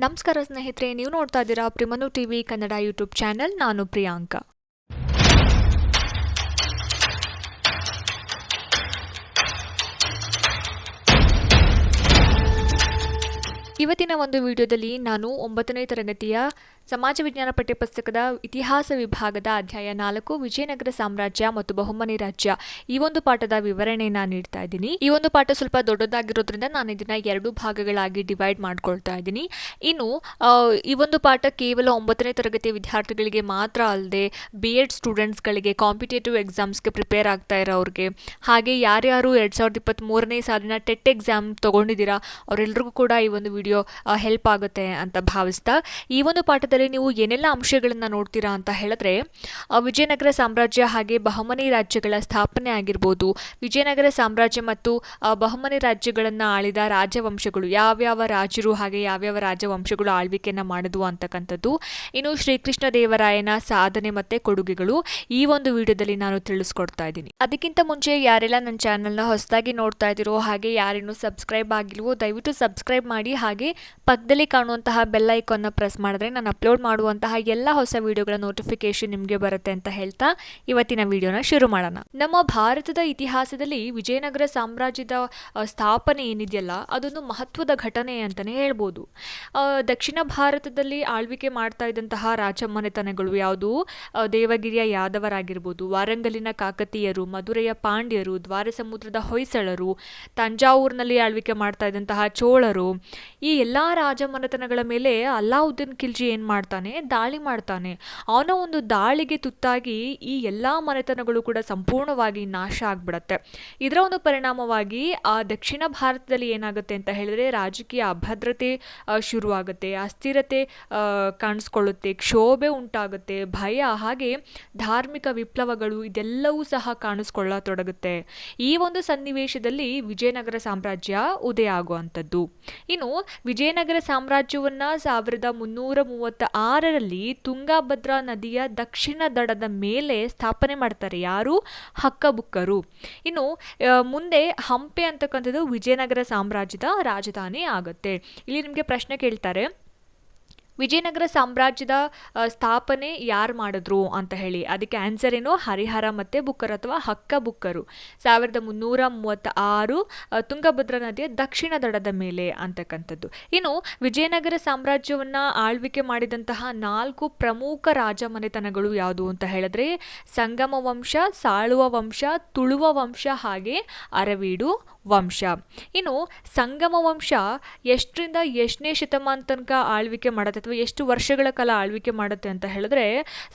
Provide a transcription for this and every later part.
ನಮಸ್ಕಾರ ಸ್ನೇಹಿತರೆ, ನೀವು ನೋಡ್ತಾ ಇದ್ದೀರಾ ಪ್ರಿಮನು ಟಿವಿ ಕನ್ನಡ ಯೂಟ್ಯೂಬ್ ಚಾನೆಲ್. ನಾನು ಪ್ರಿಯಾಂಕಾ. ಇವತ್ತಿನ ಒಂದು ವಿಡಿಯೋದಲ್ಲಿ ನಾನು 9ನೇ ತರಗತಿಯ ಸಮಾಜ ವಿಜ್ಞಾನ ಪಠ್ಯಪುಸ್ತಕದ ಇತಿಹಾಸ ವಿಭಾಗದ ಅಧ್ಯಾಯ 4 ವಿಜಯನಗರ ಸಾಮ್ರಾಜ್ಯ ಮತ್ತು ಬಹುಮನಿ ರಾಜ್ಯ ಈ ಒಂದು ಪಾಠದ ವಿವರಣೆಯನ್ನು ನೀಡ್ತಾ ಇದ್ದೀನಿ. ಈ ಒಂದು ಪಾಠ ಸ್ವಲ್ಪ ದೊಡ್ಡದಾಗಿರೋದ್ರಿಂದ ನಾನು ಇದನ್ನ 2 ಭಾಗಗಳಾಗಿ ಡಿವೈಡ್ ಮಾಡ್ಕೊಳ್ತಾ ಇದ್ದೀನಿ. ಇನ್ನು ಈ ಒಂದು ಪಾಠ ಕೇವಲ 9ನೇ ತರಗತಿ ವಿದ್ಯಾರ್ಥಿಗಳಿಗೆ ಮಾತ್ರ ಅಲ್ಲದೆ BEd ಸ್ಟೂಡೆಂಟ್ಸ್ಗಳಿಗೆ, ಕಾಂಪಿಟೇಟಿವ್ ಎಕ್ಸಾಮ್ಸ್ಗೆ ಪ್ರಿಪೇರ್ ಆಗ್ತಾ ಇರೋರಿಗೆ, ಹಾಗೆ ಯಾರ್ಯಾರು 2023ನೇ ಸಾಲಿನ ಟೆಟ್ ಎಕ್ಸಾಮ್ ತಗೊಂಡಿದ್ದೀರಾ ಅವರೆಲ್ಲರಿಗೂ ಕೂಡ ಈ ಒಂದು ವಿಡಿಯೋ ಹೆಲ್ಪ್ ಆಗುತ್ತೆ ಅಂತ ಭಾವಿಸ್ತಾ, ಈ ಒಂದು ಪಾಠದಲ್ಲಿ ನೀವು ಏನೆಲ್ಲ ಅಂಶಗಳನ್ನು ನೋಡ್ತೀರಾ ಅಂತ ಹೇಳಿದ್ರೆ, ವಿಜಯನಗರ ಸಾಮ್ರಾಜ್ಯ ಹಾಗೆ ಬಹುಮನಿ ರಾಜ್ಯಗಳ ಸ್ಥಾಪನೆ ಆಗಿರ್ಬೋದು, ವಿಜಯನಗರ ಸಾಮ್ರಾಜ್ಯ ಮತ್ತು ಬಹುಮನಿ ರಾಜ್ಯಗಳನ್ನು ಆಳಿದ ರಾಜವಂಶಗಳು, ಯಾವ್ಯಾವ ರಾಜರು ಹಾಗೆ ಯಾವ್ಯಾವ ರಾಜವಂಶಗಳು ಆಳ್ವಿಕೆಯನ್ನು ಮಾಡಿದ್ವು ಅಂತಕ್ಕಂಥದ್ದು, ಇನ್ನು ಶ್ರೀಕೃಷ್ಣ ದೇವರಾಯನ ಸಾಧನೆ ಮತ್ತು ಕೊಡುಗೆಗಳು ಈ ಒಂದು ವಿಡಿಯೋದಲ್ಲಿ ನಾನು ತಿಳಿಸ್ಕೊಡ್ತಾ ಇದ್ದೀನಿ. ಅದಕ್ಕಿಂತ ಮುಂಚೆ ಯಾರೆಲ್ಲ ನನ್ನ ಚಾನಲ್ನ ಹೊಸದಾಗಿ ನೋಡ್ತಾ ಇದ್ದೀರೋ ಹಾಗೆ ಯಾರೇನು ಸಬ್ಸ್ಕ್ರೈಬ್ ಆಗಿಲ್ವೋ ದಯವಿಟ್ಟು ಸಬ್ಸ್ಕ್ರೈಬ್ ಮಾಡಿ, ಹಾಗೆ ಪಕ್ಕದಲ್ಲಿ ಕಾಣುವಂತಹ ಬೆಲ್ ಐಕಾನ್ನ ಪ್ರೆಸ್ ಮಾಡಿದ್ರೆ ನಾನು ಅಪ್ಲೋಡ್ ಮಾಡುವಂತಹ ಎಲ್ಲ ಹೊಸ ವಿಡಿಯೋಗಳ ನೋಟಿಫಿಕೇಶನ್ ನಿಮಗೆ ಬರುತ್ತೆ ಅಂತ ಹೇಳ್ತಾ ಇವತ್ತಿನ ವಿಡಿಯೋನ ಶುರು ಮಾಡೋಣ. ನಮ್ಮ ಭಾರತದ ಇತಿಹಾಸದಲ್ಲಿ ವಿಜಯನಗರ ಸಾಮ್ರಾಜ್ಯದ ಸ್ಥಾಪನೆ ಏನಿದೆಯಲ್ಲ ಅದೊಂದು ಮಹತ್ವದ ಘಟನೆ ಅಂತಲೇ ಹೇಳ್ಬೋದು. ದಕ್ಷಿಣ ಭಾರತದಲ್ಲಿ ಆಳ್ವಿಕೆ ಮಾಡ್ತಾ ಇದ್ದಂತಹ ರಾಜಮನೆತನಗಳು ಯಾವುದು, ದೇವಗಿರಿಯ ಯಾದವರಾಗಿರ್ಬೋದು, ವಾರಂಗಲಿನ ಕಾಕತೀಯರು, ಮಧುರೆಯ ಪಾಂಡ್ಯರು, ದ್ವಾರಸಮುದ್ರದ ಹೊಯ್ಸಳರು, ತಂಜಾವೂರಿನಲ್ಲಿ ಆಳ್ವಿಕೆ ಮಾಡ್ತಾ ಇದ್ದಂತಹ ಚೋಳರು, ಈ ಎಲ್ಲ ರಾಜಮನೆತನಗಳ ಮೇಲೆ ಅಲ್ಲಾವುದ್ದೀನ್ ಖಿಲ್ಜಿ ಏನು ಮಾಡ್ತಾನೆ, ದಾಳಿ ಮಾಡ್ತಾನೆ. ಅವನ ಒಂದು ದಾಳಿಗೆ ತುತ್ತಾಗಿ ಈ ಎಲ್ಲ ಮನೆತನಗಳು ಕೂಡ ಸಂಪೂರ್ಣವಾಗಿ ನಾಶ ಆಗ್ಬಿಡತ್ತೆ. ಇದರ ಒಂದು ಪರಿಣಾಮವಾಗಿ ಆ ದಕ್ಷಿಣ ಭಾರತದಲ್ಲಿ ಏನಾಗುತ್ತೆ ಅಂತ ಹೇಳಿದ್ರೆ ರಾಜಕೀಯ ಅಭದ್ರತೆ ಶುರುವಾಗುತ್ತೆ, ಅಸ್ಥಿರತೆ ಕಾಣಿಸ್ಕೊಳ್ಳುತ್ತೆ, ಕ್ಷೋಭೆ ಉಂಟಾಗುತ್ತೆ, ಭಯ ಹಾಗೆ ಧಾರ್ಮಿಕ ವಿಪ್ಲವಗಳು ಇದೆಲ್ಲವೂ ಸಹ ಕಾಣಿಸ್ಕೊಳ್ಳತೊಡಗುತ್ತೆ. ಈ ಒಂದು ಸನ್ನಿವೇಶದಲ್ಲಿ ವಿಜಯನಗರ ಸಾಮ್ರಾಜ್ಯ ಉದಯ ಆಗುವಂಥದ್ದು. ಇನ್ನು ವಿಜಯನಗರ ಸಾಮ್ರಾಜ್ಯವನ್ನ 1336ರಲ್ಲಿ ತುಂಗಾಭದ್ರಾ ನದಿಯ ದಕ್ಷಿಣ ದಡದ ಮೇಲೆ ಸ್ಥಾಪನೆ ಮಾಡ್ತಾರೆ. ಯಾರು? ಹಕ್ಕಬುಕ್ಕರು. ಇನ್ನು ಮುಂದೆ ಹಂಪೆ ಅಂತಕ್ಕಂಥದ್ದು ವಿಜಯನಗರ ಸಾಮ್ರಾಜ್ಯದ ರಾಜಧಾನಿ ಆಗುತ್ತೆ. ಇಲ್ಲಿ ನಿಮಗೆ ಪ್ರಶ್ನೆ ಕೇಳ್ತಾರೆ, ವಿಜಯನಗರ ಸಾಮ್ರಾಜ್ಯದ ಸ್ಥಾಪನೆ ಯಾರು ಮಾಡಿದ್ರು ಅಂತ ಹೇಳಿ. ಅದಕ್ಕೆ ಆನ್ಸರ್ ಏನು? ಹರಿಹರ ಮತ್ತು ಬುಕ್ಕರು ಅಥವಾ ಹಕ್ಕಬುಕ್ಕರು. 1336 ತುಂಗಭದ್ರಾ ನದಿಯ ದಕ್ಷಿಣ ದಡದ ಮೇಲೆ ಅಂತಕ್ಕಂಥದ್ದು. ಇನ್ನು ವಿಜಯನಗರ ಸಾಮ್ರಾಜ್ಯವನ್ನ ಆಳ್ವಿಕೆ ಮಾಡಿದಂತಹ 4 ಪ್ರಮುಖ ರಾಜಮನೆತನಗಳು ಯಾವುದು ಅಂತ ಹೇಳಿದ್ರೆ ಸಂಗಮ ವಂಶ, ಸಾಳುವ ವಂಶ, ತುಳುವ ವಂಶ ಹಾಗೆ ಅರವೀಡು ವಂಶ. ಇನ್ನು ಸಂಗಮ ವಂಶ ಎಷ್ಟರಿಂದ ಎಷ್ಟನೇ ಶತಮಾನ ತನಕ ಆಳ್ವಿಕೆ ಮಾಡುತ್ತೆ ಅಥವಾ ಎಷ್ಟು ವರ್ಷಗಳ ಕಾಲ ಆಳ್ವಿಕೆ ಮಾಡುತ್ತೆ ಅಂತ ಹೇಳಿದ್ರೆ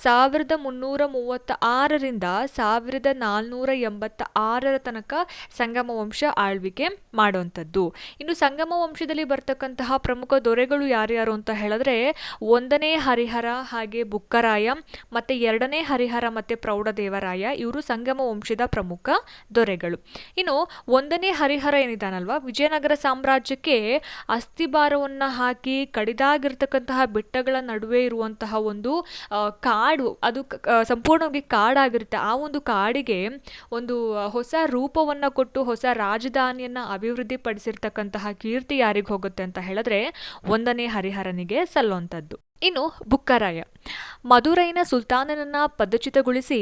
1336ರಿಂದ 1486 ತನಕ ಸಂಗಮ ವಂಶ ಆಳ್ವಿಕೆ ಮಾಡುವಂಥದ್ದು. ಇನ್ನು ಸಂಗಮ ವಂಶದಲ್ಲಿ ಬರ್ತಕ್ಕಂತಹ ಪ್ರಮುಖ ದೊರೆಗಳು ಯಾರ್ಯಾರು ಅಂತ ಹೇಳಿದ್ರೆ 1ನೇ ಹರಿಹರ ಹಾಗೆ ಬುಕ್ಕರಾಯ, ಮತ್ತೆ 2ನೇ ಹರಿಹರ ಮತ್ತೆ ಪ್ರೌಢದೇವರಾಯ, ಇವರು ಸಂಗಮ ವಂಶದ ಪ್ರಮುಖ ದೊರೆಗಳು. ಇನ್ನು 1ನೇ ಹರಿಹರ ಏನಿದಾನಲ್ವಾ, ವಿಜಯನಗರ ಸಾಮ್ರಾಜ್ಯಕ್ಕೆ ಅಸ್ಥಿಭಾರವನ್ನ ಹಾಕಿ ಕಡಿದಾಗಿರ್ತಕ್ಕಂತಹ ಬೆಟ್ಟಗಳ ನಡುವೆ ಇರುವಂತಹ ಒಂದು ಕಾಡು, ಅದು ಸಂಪೂರ್ಣವಾಗಿ ಕಾಡಾಗಿರುತ್ತೆ. ಆ ಒಂದು ಕಾಡಿಗೆ ಒಂದು ಹೊಸ ರೂಪವನ್ನ ಕೊಟ್ಟು ಹೊಸ ರಾಜಧಾನಿಯನ್ನ ಅಭಿವೃದ್ಧಿ ಪಡಿಸಿರ್ತಕ್ಕಂತಹ ಕೀರ್ತಿ ಯಾರಿಗೆ ಹೋಗುತ್ತೆ ಅಂತ ಹೇಳಿದ್ರೆ 1ನೇ ಹರಿಹರನಿಗೆ ಸಲ್ಲುವಂಥದ್ದು. ಇನ್ನು ಬುಕ್ಕರಾಯ ಮಧುರೈನ ಸುಲ್ತಾನನನ್ನ ಪದಚ್ಯುತಗೊಳಿಸಿ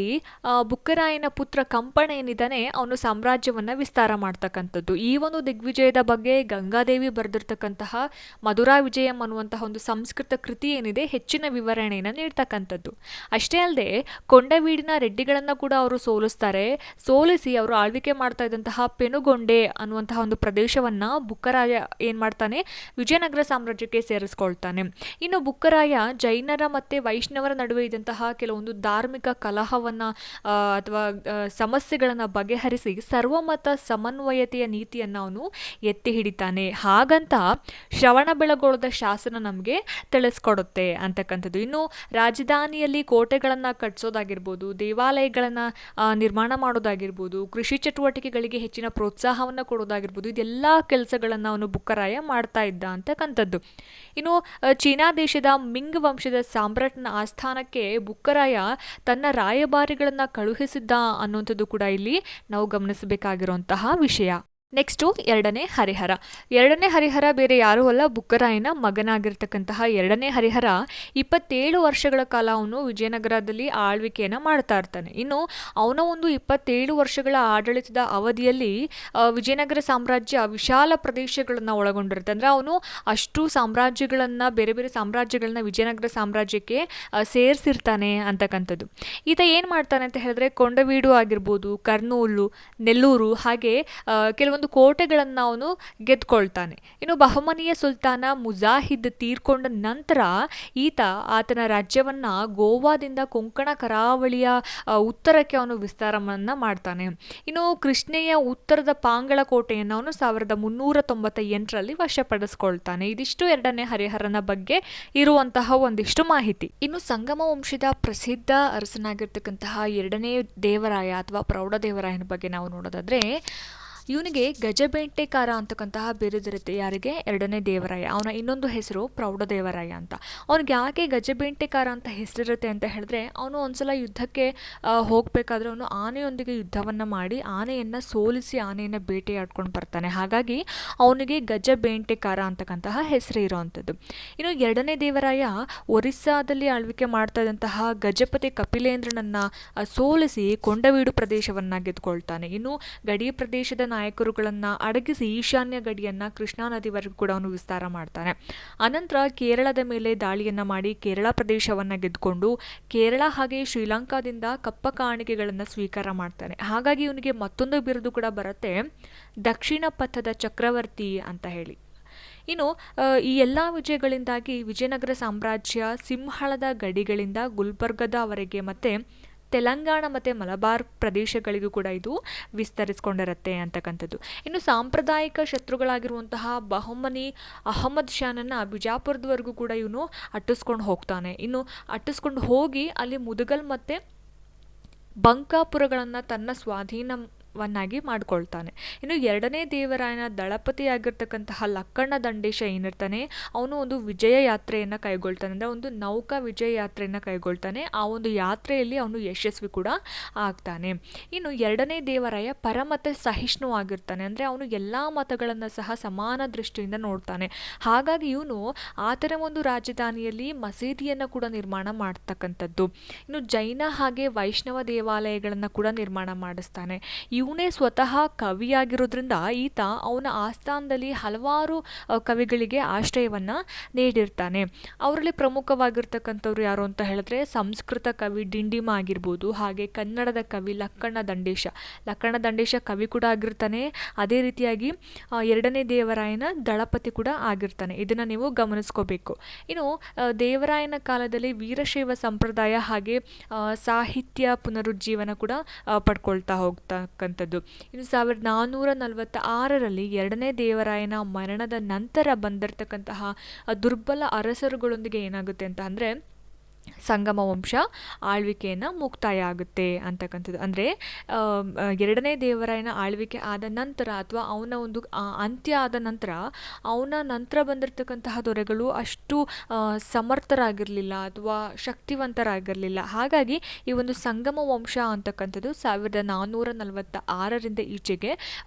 ಬುಕ್ಕರಾಯನ ಪುತ್ರ ಕಂಪಣ ಏನಿದ್ದಾನೆ ಅವನು ಸಾಮ್ರಾಜ್ಯವನ್ನ ವಿಸ್ತಾರ ಮಾಡ್ತಕ್ಕಂಥದ್ದು. ಈ ಒಂದು ದಿಗ್ವಿಜಯದ ಬಗ್ಗೆ ಗಂಗಾದೇವಿ ಬರೆದಿರ್ತಕ್ಕಂತಹ ಮಧುರಾ ವಿಜಯಂ ಅನ್ನುವಂತಹ ಒಂದು ಸಂಸ್ಕೃತ ಕೃತಿ ಏನಿದೆ ಹೆಚ್ಚಿನ ವಿವರಣೆಯನ್ನು ನೀಡ್ತಕ್ಕಂಥದ್ದು. ಅಷ್ಟೇ ಅಲ್ಲದೆ ಕೊಂಡವೀಡಿನ ರೆಡ್ಡಿಗಳನ್ನ ಕೂಡ ಅವರು ಸೋಲಿಸಿ ಅವರು ಆಳ್ವಿಕೆ ಮಾಡ್ತಾ ಇದ್ದಂತಹ ಪೆನುಗೊಂಡೆ ಅನ್ನುವಂತಹ ಒಂದು ಪ್ರದೇಶವನ್ನ ಬುಕ್ಕರಾಯ ಏನ್ ಮಾಡ್ತಾನೆ, ವಿಜಯನಗರ ಸಾಮ್ರಾಜ್ಯಕ್ಕೆ ಸೇರಿಸ್ಕೊಳ್ತಾನೆ. ಇನ್ನು ಬುಕ್ಕರಾಯ ಜೈನರ ಮತ್ತೆ ವೈಷ್ಣವರ ನಡುವೆ ಇದ್ದಂತಹ ಕೆಲವೊಂದು ಧಾರ್ಮಿಕ ಕಲಹವನ್ನ ಅಥವಾ ಸಮಸ್ಯೆಗಳನ್ನ ಬಗೆಹರಿಸಿ ಸರ್ವಮತ ಸಮನ್ವಯತೆಯ ನೀತಿಯನ್ನ ಅವನು ಎತ್ತಿ ಹಿಡಿತಾನೆ. ಹಾಗಂತ ಶ್ರವಣಬೆಳಗೊಳದ ಶಾಸನ ನಮಗೆ ತಿಳಿಸ್ಕೊಡುತ್ತೆ ಅಂತಕ್ಕಂಥದ್ದು. ಇನ್ನು ರಾಜಧಾನಿಯಲ್ಲಿ ಕೋಟೆಗಳನ್ನ ಕಟ್ಟಿಸೋದಾಗಿರ್ಬೋದು, ದೇವಾಲಯಗಳನ್ನ ನಿರ್ಮಾಣ ಮಾಡೋದಾಗಿರ್ಬೋದು, ಕೃಷಿ ಚಟುವಟಿಕೆಗಳಿಗೆ ಹೆಚ್ಚಿನ ಪ್ರೋತ್ಸಾಹವನ್ನು ಕೊಡೋದಾಗಿರ್ಬೋದು, ಇದೆಲ್ಲ ಕೆಲಸಗಳನ್ನ ಅವನು ಬುಕ್ಕರಾಯ ಮಾಡ್ತಾ ಇದ್ದ ಅಂತಕ್ಕಂಥದ್ದು. ಇನ್ನು ಚೀನಾ ದೇಶದ ಮಿಂಗ್ ವಂಶದ ಸಾಮ್ರಾಟ್ನ ಆಸ್ಥಾನಕ್ಕೆ ಬುಕ್ಕರಾಯ ತನ್ನ ರಾಯಭಾರಿಗಳನ್ನ ಕಳುಹಿಸಿದ್ದ ಅನ್ನುವಂಥದ್ದು ಕೂಡ ಇಲ್ಲಿ ನಾವು ಗಮನಿಸಬೇಕಾಗಿರುವಂತಹ ವಿಷಯ. ನೆಕ್ಸ್ಟು ಎರಡನೇ ಹರಿಹರ ಬೇರೆ ಯಾರೂ ಅಲ್ಲ, ಬುಕ್ಕರಾಯನ ಮಗನಾಗಿರ್ತಕ್ಕಂತಹ ಎರಡನೇ ಹರಿಹರ 27 ವರ್ಷಗಳ ಕಾಲ ಅವನು ವಿಜಯನಗರದಲ್ಲಿ ಆಳ್ವಿಕೆಯನ್ನು ಮಾಡ್ತಾ ಇರ್ತಾನೆ. ಇನ್ನು ಅವನ ಒಂದು 27 ವರ್ಷಗಳ ಆಡಳಿತದ ಅವಧಿಯಲ್ಲಿ ವಿಜಯನಗರ ಸಾಮ್ರಾಜ್ಯ ವಿಶಾಲ ಪ್ರದೇಶಗಳನ್ನು ಒಳಗೊಂಡಿರುತ್ತೆ. ಅಂದರೆ ಅವನು ಅಷ್ಟು ಸಾಮ್ರಾಜ್ಯಗಳನ್ನು, ಬೇರೆ ಬೇರೆ ಸಾಮ್ರಾಜ್ಯಗಳನ್ನ ವಿಜಯನಗರ ಸಾಮ್ರಾಜ್ಯಕ್ಕೆ ಸೇರಿಸಿರ್ತಾನೆ ಅಂತಕ್ಕಂಥದ್ದು. ಈತ ಏನು ಮಾಡ್ತಾನೆ ಅಂತ ಹೇಳಿದ್ರೆ, ಕೊಂಡವೀಡು ಆಗಿರ್ಬೋದು, ಕರ್ನೂಲು, ನೆಲ್ಲೂರು, ಹಾಗೆ ಕೆಲವೊಂದು ಕೋಟೆಗಳನ್ನು ಅವನು ಗೆದ್ಕೊಳ್ತಾನೆ. ಇನ್ನು ಬಹಮನಿಯ ಸುಲ್ತಾನ ಮುಜಾಹಿದ್ ತೀರ್ಕೊಂಡ ನಂತರ ಆತನ ರಾಜ್ಯವನ್ನ ಗೋವಾದಿಂದ ಕೊಂಕಣ ಕರಾವಳಿಯ ಉತ್ತರಕ್ಕೆ ಅವನು ವಿಸ್ತಾರವನ್ನ ಮಾಡ್ತಾನೆ. ಇನ್ನು ಕೃಷ್ಣೆಯ ಉತ್ತರದ ಪಾಂಗಳ ಕೋಟೆಯನ್ನು ಅವನು 1398ರಲ್ಲಿ ವಶಪಡಿಸ್ಕೊಳ್ತಾನೆ. ಇದಿಷ್ಟು ಎರಡನೇ ಹರಿಹರನ ಬಗ್ಗೆ ಇರುವಂತಹ ಒಂದಿಷ್ಟು ಮಾಹಿತಿ. ಇನ್ನು ಸಂಗಮ ವಂಶದ ಪ್ರಸಿದ್ಧ ಅರಸನಾಗಿರ್ತಕ್ಕಂತಹ ಎರಡನೇ ದೇವರಾಯ ಅಥವಾ ಪ್ರೌಢದೇವರಾಯನ ಬಗ್ಗೆ ನಾವು ನೋಡೋದಾದ್ರೆ, ಇವನಿಗೆ ಗಜಬೇಂಟೆಕಾರ ಅಂತಕ್ಕಂತಹ ಬಿರುದಿರುತ್ತೆ. ಯಾರಿಗೆ? ಎರಡನೇ ದೇವರಾಯ. ಅವನ ಇನ್ನೊಂದು ಹೆಸರು ಪ್ರೌಢದೇವರಾಯ ಅಂತ. ಅವನಿಗೆ ಯಾಕೆ ಗಜಬೇಂಟೆಕಾರ ಅಂತ ಹೆಸರಿರುತ್ತೆ ಅಂತ ಹೇಳಿದ್ರೆ, ಅವನು ಒಂದ್ಸಲ ಯುದ್ಧಕ್ಕೆ ಹೋಗಬೇಕಾದ್ರೆ ಅವನು ಆನೆಯೊಂದಿಗೆ ಯುದ್ಧವನ್ನು ಮಾಡಿ ಆನೆಯನ್ನು ಸೋಲಿಸಿ ಆನೆಯನ್ನು ಬೇಟೆಯಾಡ್ಕೊಂಡು ಬರ್ತಾನೆ. ಹಾಗಾಗಿ ಅವನಿಗೆ ಗಜಬೇಂಟೆಕಾರ ಅಂತಕ್ಕಂತಹ ಹೆಸರು ಇರೋವಂಥದ್ದು. ಇನ್ನು ಎರಡನೇ ದೇವರಾಯ ಒರಿಸ್ಸಾದಲ್ಲಿ ಆಳ್ವಿಕೆ ಮಾಡ್ತಾ ಇದ್ದಂತಹ ಗಜಪತಿ ಕಪಿಲೇಂದ್ರನನ್ನ ಸೋಲಿಸಿ ಕೊಂಡವೀಡು ಪ್ರದೇಶವನ್ನ ಗೆದ್ಕೊಳ್ತಾನೆ. ಇನ್ನು ಗಡಿ ಪ್ರದೇಶದ ನಾಯಕರುಗಳನ್ನ ಅಡಗಿಸಿ ಈಶಾನ್ಯ ಗಡಿಯನ್ನ ಕೃಷ್ಣಾ ನದಿವರೆಗೂ ಕೂಡ ಅವನು ವಿಸ್ತಾರ ಮಾಡ್ತಾನೆ. ಅನಂತರ ಕೇರಳದ ಮೇಲೆ ದಾಳಿಯನ್ನ ಮಾಡಿ ಕೇರಳ ಪ್ರದೇಶವನ್ನ ಗೆದ್ಕೊಂಡು ಕೇರಳ ಹಾಗೆ ಶ್ರೀಲಂಕಾದಿಂದ ಕಪ್ಪ ಕಾಣಿಕೆಗಳನ್ನ ಸ್ವೀಕಾರ ಮಾಡ್ತಾನೆ. ಹಾಗಾಗಿ ಇವನಿಗೆ ಮತ್ತೊಂದು ಬಿರುದು ಕೂಡ ಬರುತ್ತೆ, ದಕ್ಷಿಣ ಪಥದ ಚಕ್ರವರ್ತಿ ಅಂತ ಹೇಳಿ. ಇನ್ನು ಈ ಎಲ್ಲ ವಿಜಯಗಳಿಂದಾಗಿ ವಿಜಯನಗರ ಸಾಮ್ರಾಜ್ಯ ಸಿಂಹಳದ ಗಡಿಗಳಿಂದ ಗುಲ್ಬರ್ಗದವರೆಗೆ ಮತ್ತೆ ತೆಲಂಗಾಣ ಮತ್ತು ಮಲಬಾರ್ ಪ್ರದೇಶಗಳಿಗೂ ಕೂಡ ಇದು ವಿಸ್ತರಿಸ್ಕೊಂಡಿರುತ್ತೆ ಅಂತಕ್ಕಂಥದ್ದು. ಇನ್ನು ಸಾಂಪ್ರದಾಯಿಕ ಶತ್ರುಗಳಾಗಿರುವಂತಹ ಬಹಮನಿ ಅಹಮದ್ ಶಾನನ್ನು ಬಿಜಾಪುರದವರೆಗೂ ಕೂಡ ಇವನು ಅಟ್ಟಿಸ್ಕೊಂಡು ಹೋಗ್ತಾನೆ. ಇನ್ನು ಅಟ್ಟಿಸ್ಕೊಂಡು ಹೋಗಿ ಅಲ್ಲಿ ಮುದಗಲ್ ಮತ್ತು ಬಂಕಾಪುರಗಳನ್ನು ತನ್ನ ಸ್ವಾಧೀನವನ್ನಾಗಿ ಮಾಡ್ಕೊಳ್ತಾನೆ. ಇನ್ನು ಎರಡನೇ ದೇವರಾಯನ ದಳಪತಿಯಾಗಿರ್ತಕ್ಕಂತಹ ಲಕ್ಕಣ್ಣ ದಂಡೇಶ ಏನಿರ್ತಾನೆ, ಅವನು ಒಂದು ವಿಜಯ ಯಾತ್ರೆಯನ್ನು ಕೈಗೊಳ್ತಾನೆ. ಅಂದರೆ ಒಂದು ನೌಕಾ ವಿಜಯ ಯಾತ್ರೆಯನ್ನು ಕೈಗೊಳ್ತಾನೆ. ಆ ಒಂದು ಯಾತ್ರೆಯಲ್ಲಿ ಅವನು ಯಶಸ್ವಿ ಕೂಡ ಆಗ್ತಾನೆ. ಇನ್ನು ಎರಡನೇ ದೇವರಾಯ ಪರಮತ ಸಹಿಷ್ಣುವಾಗಿರ್ತಾನೆ. ಅಂದರೆ ಅವನು ಎಲ್ಲ ಮತಗಳನ್ನು ಸಹ ಸಮಾನ ದೃಷ್ಟಿಯಿಂದ ನೋಡ್ತಾನೆ. ಹಾಗಾಗಿ ಇವನು ಆತನ ಒಂದು ರಾಜಧಾನಿಯಲ್ಲಿ ಮಸೀದಿಯನ್ನು ಕೂಡ ನಿರ್ಮಾಣ ಮಾಡ್ತಕ್ಕಂಥದ್ದು. ಇನ್ನು ಜೈನ ಹಾಗೆ ವೈಷ್ಣವ ದೇವಾಲಯಗಳನ್ನು ಕೂಡ ನಿರ್ಮಾಣ ಮಾಡಿಸ್ತಾನೆ. ಇವನೇ ಸ್ವತಃ ಕವಿಯಾಗಿರೋದ್ರಿಂದ ಈತ ಅವನ ಆಸ್ಥಾನದಲ್ಲಿ ಹಲವಾರು ಕವಿಗಳಿಗೆ ಆಶ್ರಯವನ್ನ ನೀಡಿರ್ತಾನೆ. ಅವರಲ್ಲಿ ಪ್ರಮುಖವಾಗಿರ್ತಕ್ಕಂಥವ್ರು ಯಾರು ಅಂತ ಹೇಳಿದ್ರೆ, ಸಂಸ್ಕೃತ ಕವಿ ಡಿಂಡಿಮ ಆಗಿರ್ಬೋದು, ಹಾಗೆ ಕನ್ನಡದ ಕವಿ ಲಕ್ಕಣ್ಣ ದಂಡೇಶ ಕವಿ ಕೂಡ ಆಗಿರ್ತಾನೆ. ಅದೇ ರೀತಿಯಾಗಿ ಎರಡನೇ ದೇವರಾಯನ ದಳಪತಿ ಕೂಡ ಆಗಿರ್ತಾನೆ. ಇದನ್ನ ನೀವು ಗಮನಿಸ್ಕೋಬೇಕು. ಇನ್ನು ದೇವರಾಯನ ಕಾಲದಲ್ಲಿ ವೀರಶೈವ ಸಂಪ್ರದಾಯ ಹಾಗೆ ಸಾಹಿತ್ಯ ಪುನರುಜ್ಜೀವನ ಕೂಡ ಪಡ್ಕೊಳ್ತಾ ಹೋಗ್ತಕ್ಕಂಥದ್ದು. ಇನ್ನು 1446ರಲ್ಲಿ ಎರಡನೇ ದೇವರಾಯನ ಮರಣದ ನಂತರ ಬಂದಿರತಕ್ಕಂತಹ ದುರ್ಬಲ ಅರಸರುಗಳೊಂದಿಗೆ ಏನಾಗುತ್ತೆ ಅಂತ ಅಂದರೆ, ಸಂಗಮ ವಂಶ ಆಳ್ವಿಕೆಯನ್ನು ಮುಕ್ತಾಯ ಆಗುತ್ತೆ ಅಂತಕ್ಕಂಥದ್ದು. ಅಂದರೆ ಎರಡನೇ ದೇವರಾಯನ ಆಳ್ವಿಕೆ ಆದ ನಂತರ ಅಥವಾ ಅವನ ಒಂದು ಅಂತ್ಯ ಆದ ನಂತರ ಅವನ ನಂತರ ಬಂದಿರತಕ್ಕಂತಹ ದೊರೆಗಳು ಅಷ್ಟು ಸಮರ್ಥರಾಗಿರಲಿಲ್ಲ ಅಥವಾ ಶಕ್ತಿವಂತರಾಗಿರಲಿಲ್ಲ. ಹಾಗಾಗಿ ಈ ಒಂದು ಸಂಗಮ ವಂಶ ಅಂತಕ್ಕಂಥದ್ದು 1446ರಿಂದ ಈಚೆಗೆ